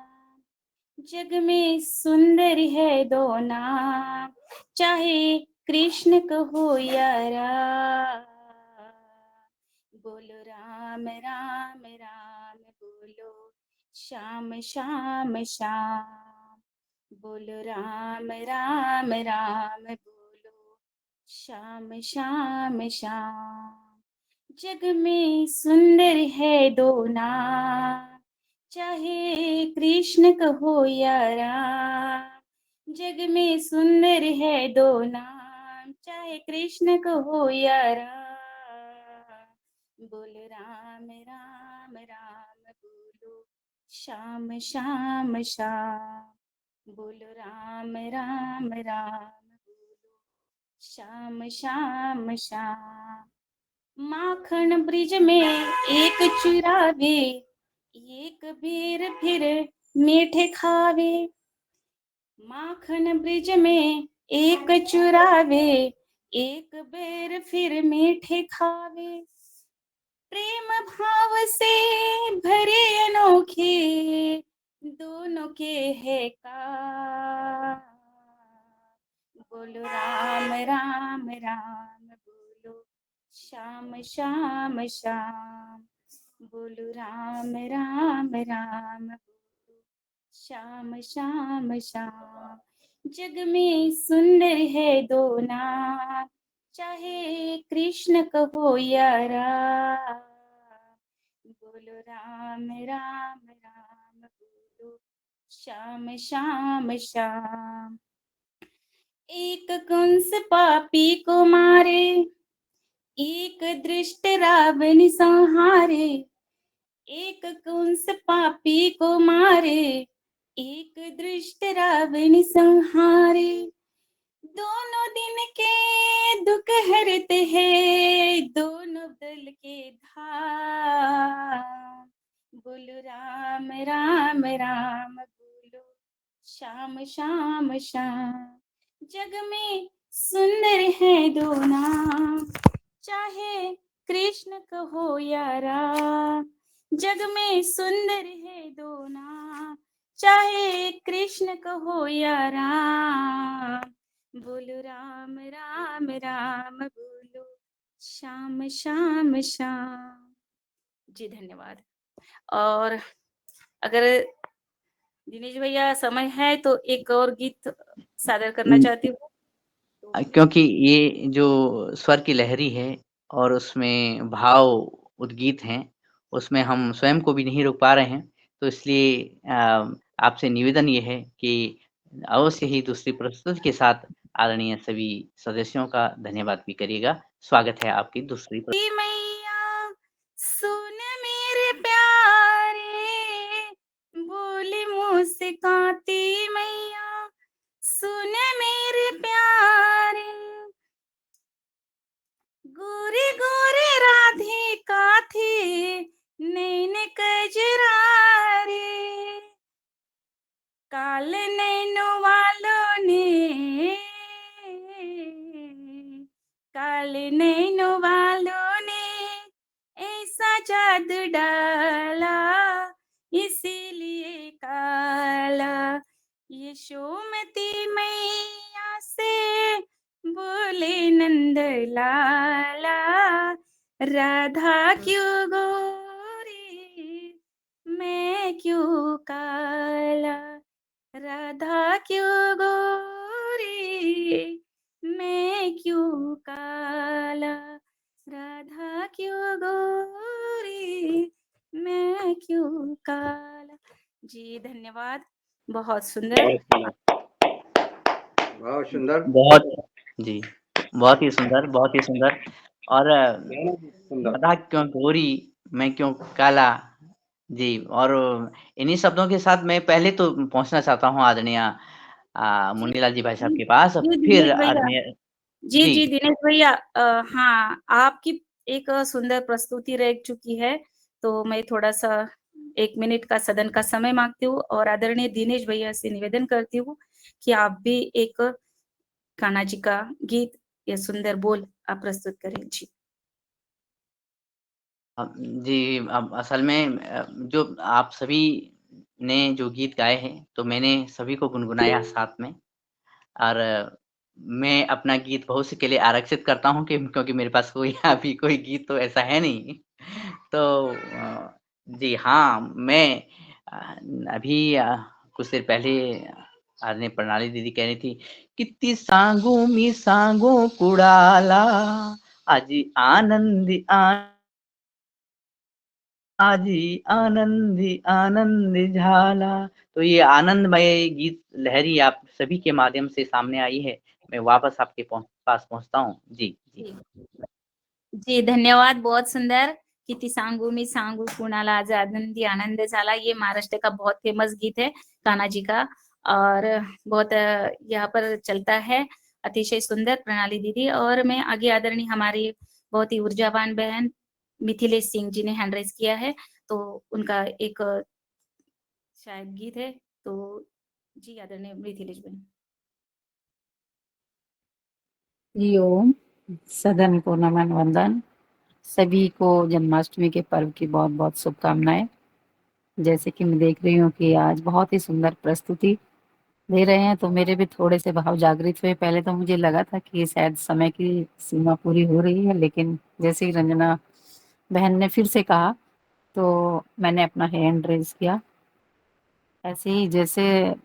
जग में सुंदर है दो नाम चाहे कृष्ण कहो या राम। बोलो राम राम राम बोलो श्याम श्याम श्याम। बोलो राम राम राम बोलो श्याम श्याम श्याम। जग में सुंदर है दो नाम, चाहे कृष्ण कहो या राम। जग में सुंदर है दो नाम, चाहे कृष्ण कहो या राम। बोल राम राम राम बोलो, श्याम श्याम श्याम। बोलो राम राम राम बोलो, श्याम श्याम श्याम। माखन ब्रिज में एक चुरावे, एक बेर फिर मीठे खावे। माखन ब्रिज में एक चुरावे, एक बेर फिर मीठे खावे। प्रेम भाव से भरे अनोखे, दोनों के है का। बोलो राम राम राम बोलो, श्याम श्याम श्याम। बोलो राम राम राम बोलो, श्याम श्याम श्याम। जग में सुंदर है दो नाम, चाहे कृष्ण कहो या राम। बोलो राम राम राम बोलो, श्याम श्याम श्याम। एक कंस पापी को मारे, एक दृष्ट रावण संहारे। एक कंस पापी को मारे, एक दृष्ट रावण संहारे। दोनों दिन के दुख हरते हैं, दोनों दल के धाम। बोलो राम राम राम बोलो, श्याम श्याम श्याम। जग में सुंदर है दो नाम, चाहे कृष्ण कहो या राम। जग में सुंदर है दो नाम, चाहे कृष्ण कहो या राम। बोलो राम राम राम बोलो, श्याम श्याम श्याम। जी धन्यवाद। और अगर दिनेश भैया समय है तो एक और गीत सादर करना चाहती हूँ। क्योंकि ये जो स्वर की लहरी है और उसमें भाव उद्गीत हैं, उसमें हम स्वयं को भी नहीं रोक पा रहे हैं, तो इसलिए आपसे निवेदन ये है कि अवश्य ही दूसरी प्रस्तुति के साथ आदरणीय सभी सदस्यों का धन्यवाद भी करिएगा। स्वागत है आपकी दूसरी मैया सुन मेरे प्यारे, बोली मुस्काती मैया सुन मेरे प्यारे। गोरे गोरे राधे का थे नैन कजरारे, काल नैनो वालों ने, काल नैनो वालों ने ऐसा जादू डाला, इसीलिए काला। यशोमती मैया से बोले नंद लाला, राधा क्यों गोरी मैं क्यों काला। राधा क्यों गोरी मैं क्यों काला। राधा क्यों गोरी मैं क्यों काला। जी धन्यवाद, बहुत सुंदर। बहुत सुंदर। बहुत जी, बहुत ही सुंदर, बहुत ही सुंदर। और राधा क्यों गोरी मैं क्यों काला। जी, और इन्हीं शब्दों के साथ मैं पहले तो पहुँचना चाहता हूँ आदरणीय मुन्नीलाल जी भाई साहब के पास, जी फिर दिनेश भैया, आदरणीय जी जी दिनेश भैया, हाँ आपकी एक सुंदर प्रस्तुति रह चुकी है, तो मैं थोड़ा सा 1 मिनट का सदन का समय मांगती हूँ और आदरणीय दिनेश भैया से निवेदन करती हूँ कि आप भी एक कान्हा जी का गीत या सुंदर बोल आप प्रस्तुत करें। जी जी, अब असल में जो आप सभी ने जो गीत गाए हैं, तो मैंने सभी को गुनगुनाया साथ में। और मैं अपना गीत भविष्य के लिए आरक्षित करता हूँ कि क्योंकि मेरे पास कोई अभी कोई गीत तो ऐसा है नहीं। तो जी हाँ, मैं अभी कुछ देर पहले आदरणीय प्रणाली दीदी कह रही थी, कित्ती सांगू मी सांगू कुड़ाला, आजी आनंदी आजी आनंदी आनंद झाला। तो ये आनंदमय गीत लहरी आप सभी के माध्यम से सामने आई है। मैं वापस आपके पास पहुँचता हूँ। जी, जी। जी, धन्यवाद। बहुत सुंदर। किती सांगू मी सांगू कुणाला आज आनंदी आनंद झाला, ये महाराष्ट्र का बहुत फेमस गीत है कान्हा जी का और बहुत यहाँ पर चलता है। अतिशय सुंदर प्रणाली दीदी। और मैं आगे आदरणीय हमारी बहुत ही ऊर्जावान बहन मिथिलेश सिंह जी ने हैंड रेज किया है, तो उनका एक शायद गीत है, तो जी आदरणीय मिथिलेश बहन। हरि ओम। सदन को नमन वंदन। सभी को जन्माष्टमी के पर्व की बहुत बहुत शुभकामनाएं। जैसे कि मैं देख रही हूँ कि आज बहुत ही सुंदर प्रस्तुति दे रहे हैं, तो मेरे भी थोड़े से भाव जागृत हुए। पहले तो मुझे लगा था कि शायद समय की सीमा पूरी हो रही है, लेकिन जैसे ही रंजना बहन ने फिर से कहा तो मैंने अपना हैंड रेज किया। ऐसे ही जैसे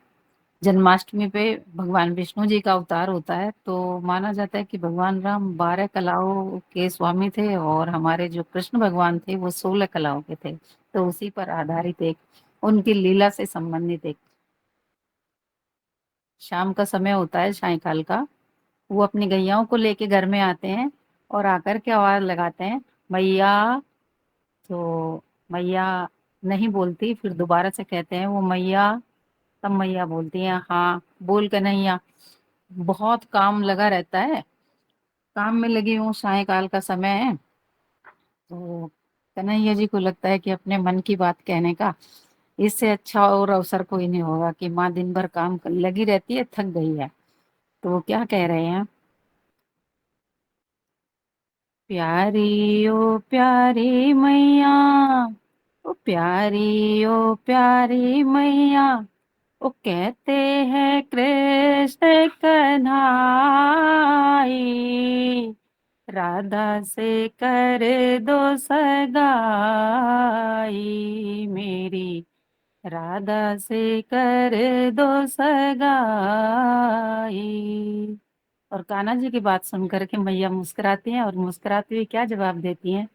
जन्माष्टमी पे भगवान विष्णु जी का अवतार होता है, तो माना जाता है कि भगवान राम 12 कलाओं के स्वामी थे और हमारे जो कृष्ण भगवान थे वो 16 कलाओं के थे। तो उसी पर आधारित एक उनकी लीला से संबंधित एक शाम का समय होता है, सायंकाल का। वो अपनी गैयाओं को लेके घर में आते हैं और आकर के आवाज लगाते हैं, मैया। तो मैया नहीं बोलती, फिर दोबारा से कहते हैं वो मैया, तब मैया बोलती हैं हाँ बोल कन्हैया। बहुत काम लगा रहता है, काम में लगी हूँ, सायंकाल का समय है। तो कन्हैया जी को लगता है कि अपने मन की बात कहने का इससे अच्छा और अवसर कोई नहीं होगा कि माँ दिन भर काम लगी रहती है, थक गई है। तो वो क्या कह रहे हैं, प्यारी ओ प्यारी मैया, ओ प्यारी मैया, वो कहते हैं कृष्ण कन्हाई, राधा से कर दो सगाई मेरी, राधा से कर दो सगाई। और कान्हा जी की बात सुन करके मैया मुस्कुराती हैं और मुस्कुराती हुई क्या जवाब देती हैं,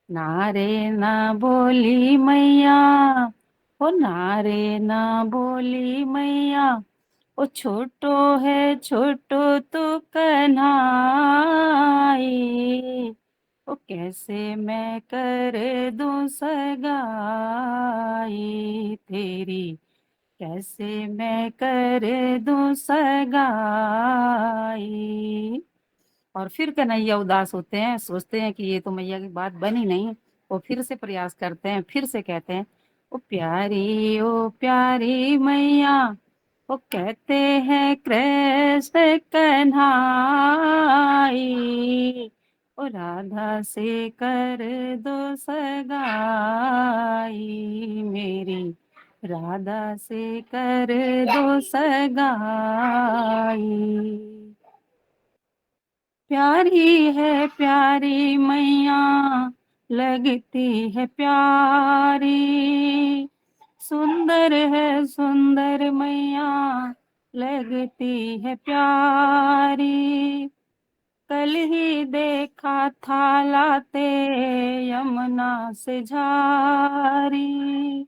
ना रे ना बोली मैया, ओ ना रे ना बोली मैया, ओ छोटो है छोटो तो कन्हाई, ओ कैसे मैं कर दूं सगाई तेरी, कैसे मैं कर दूं सगाई। और फिर कन्हैया उदास होते हैं, सोचते हैं कि ये तो मैया की बात बनी नहीं। वो फिर से प्रयास करते हैं, फिर से कहते हैं, ओ प्यारी मैया, वो कहते हैं कृष्ण कन्हाई, ओ राधा से कर दो सगाई मेरी, राधा से कर दो सगाई। प्यारी मैया लगती है प्यारी, सुंदर मैया लगती है प्यारी, कल ही देखा था लाते यमुना से झारी,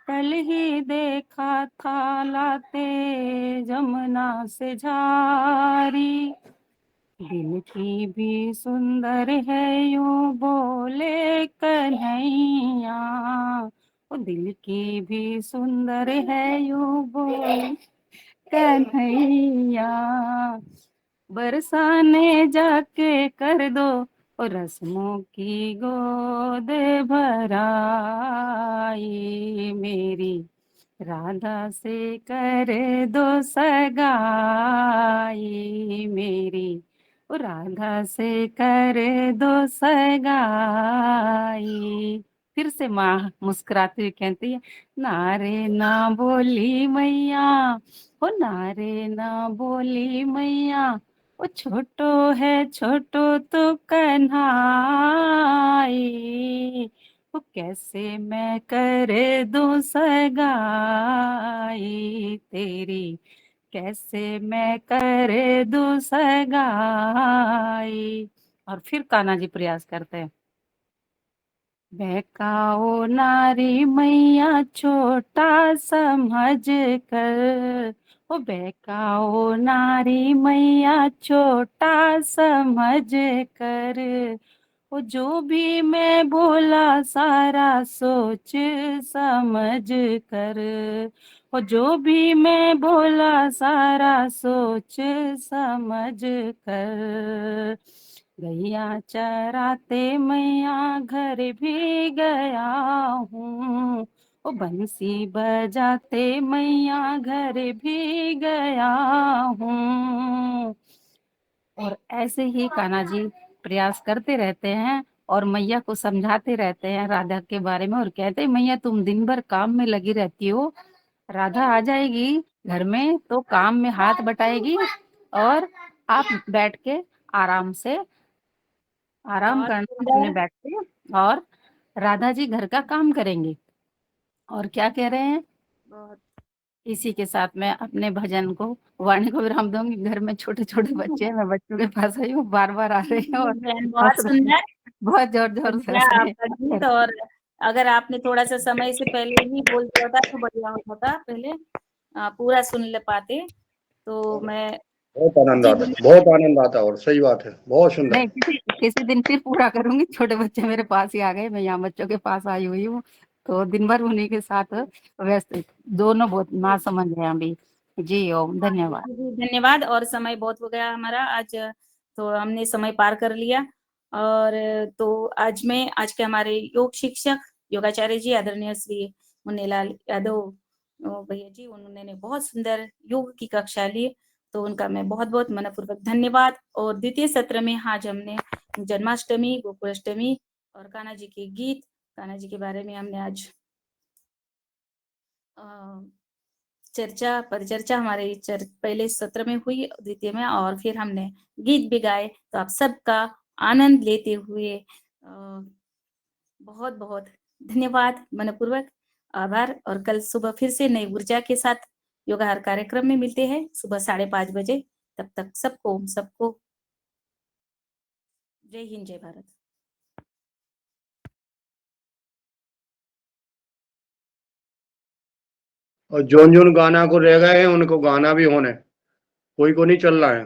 कल ही देखा था लाते यमुना से झारी, दिल की भी सुंदर है यूं बोले कन्हैया, ओ दिल की भी सुंदर है यूं बोले कन्हैया, बरसाने जाके कर दो और रस्मों की गोद भराई मेरी, राधा से कर दो सगाई मेरी, ओ राधा से कर दो सगाई। फिर से माँ मुस्कुराती हुई कहती है, ना रे ना बोली मैया, ओ ना रे ना बोली मैया, ओ छोटो है छोटो तो कन्हाई, ओ कैसे मैं कर दूं सगाई तेरी, कैसे मैं कर दूं सगाई। और फिर कान्हा जी प्रयास करते हैं, बहकाओ नारी मैया छोटा समझ कर, ओ बहकाओ नारी मैया छोटा समझ कर, वो जो भी मैं बोला सारा सोच समझ कर, वो जो भी मैं बोला सारा सोच समझ कर, गैया चराते मैया घर भी गया हूँ, ओ बंसी बजाते मैया घर भी गया हूँ। और ऐसे ही कान्हा जी प्रयास करते रहते हैं और मैया को समझाते रहते हैं राधा के बारे में, और कहते हैं मैया तुम दिन भर काम में लगी रहती हो, राधा आ जाएगी घर में तो काम में हाथ बटाएगी और आप बैठ के आराम से आराम बहुत करना अपने सुंदर। बैठ के, और राधा जी घर का काम करेंगे। और क्या कह रहे हैं, बहुत इसी के साथ मैं अपने भजन को वाणी को विराम दूंगी। घर में छोटे छोटे बच्चे हैं, मैं बच्चों के पास आई हूँ, बार बार आ रहे हैं और बहन, हंस बहुत रहे हैं, सुंदर बहुत जोर जोर सुन से लिया हंस रहे आपका गीत। हैं। और अगर आपने थोड़ा सा समय से पहले ही बोल दिया होता तो बढ़िया होता था, पहले पूरा सुन ले पाते तो मैं बहुत आनंद जी आता, बहुत आनंद आता, और सही बात है, बहुत सुंदर। नहीं, किसी दिन फिर पूरा करूंगी। छोटे बच्चे मेरे पास ही आ गए, मैं यहाँ बच्चों के पास आई हुई हूँ, तो दिन भर उन्हीं के साथ व्यस्त, दोनों बहुत ना समझ रहे हैं अभी। जी ओम, धन्यवाद। जी, धन्यवाद। और समय बहुत हो गया हमारा आज, तो हमने समय पार कर लिया। और तो आज के हमारे योग शिक्षक योगाचार्य जी आदरणीय श्री मुन्नीलाल यादव भैया जी, उन्होंने बहुत सुंदर योग की कक्षा ली, तो उनका मैं बहुत बहुत मनपूर्वक धन्यवाद। और द्वितीय सत्र में आज हमने जन्माष्टमी, गोकुलाष्टमी और कान्हा जी के गीत, कान्हा जी के बारे में हमने आज परिचर्चा हमारे पहले सत्र में हुई, द्वितीय में, और फिर हमने गीत भी गाए। तो आप सबका आनंद लेते हुए बहुत बहुत धन्यवाद, मनपूर्वक आभार। और कल सुबह फिर से नई ऊर्जा के साथ योगाहार कार्यक्रम में मिलते हैं सुबह 5:30 बजे। तब तक सबको जय हिंद, जय भारत। और जोन जोन गाना को रह गए हैं उनको गाना भी होने, कोई को नहीं चल रहा है।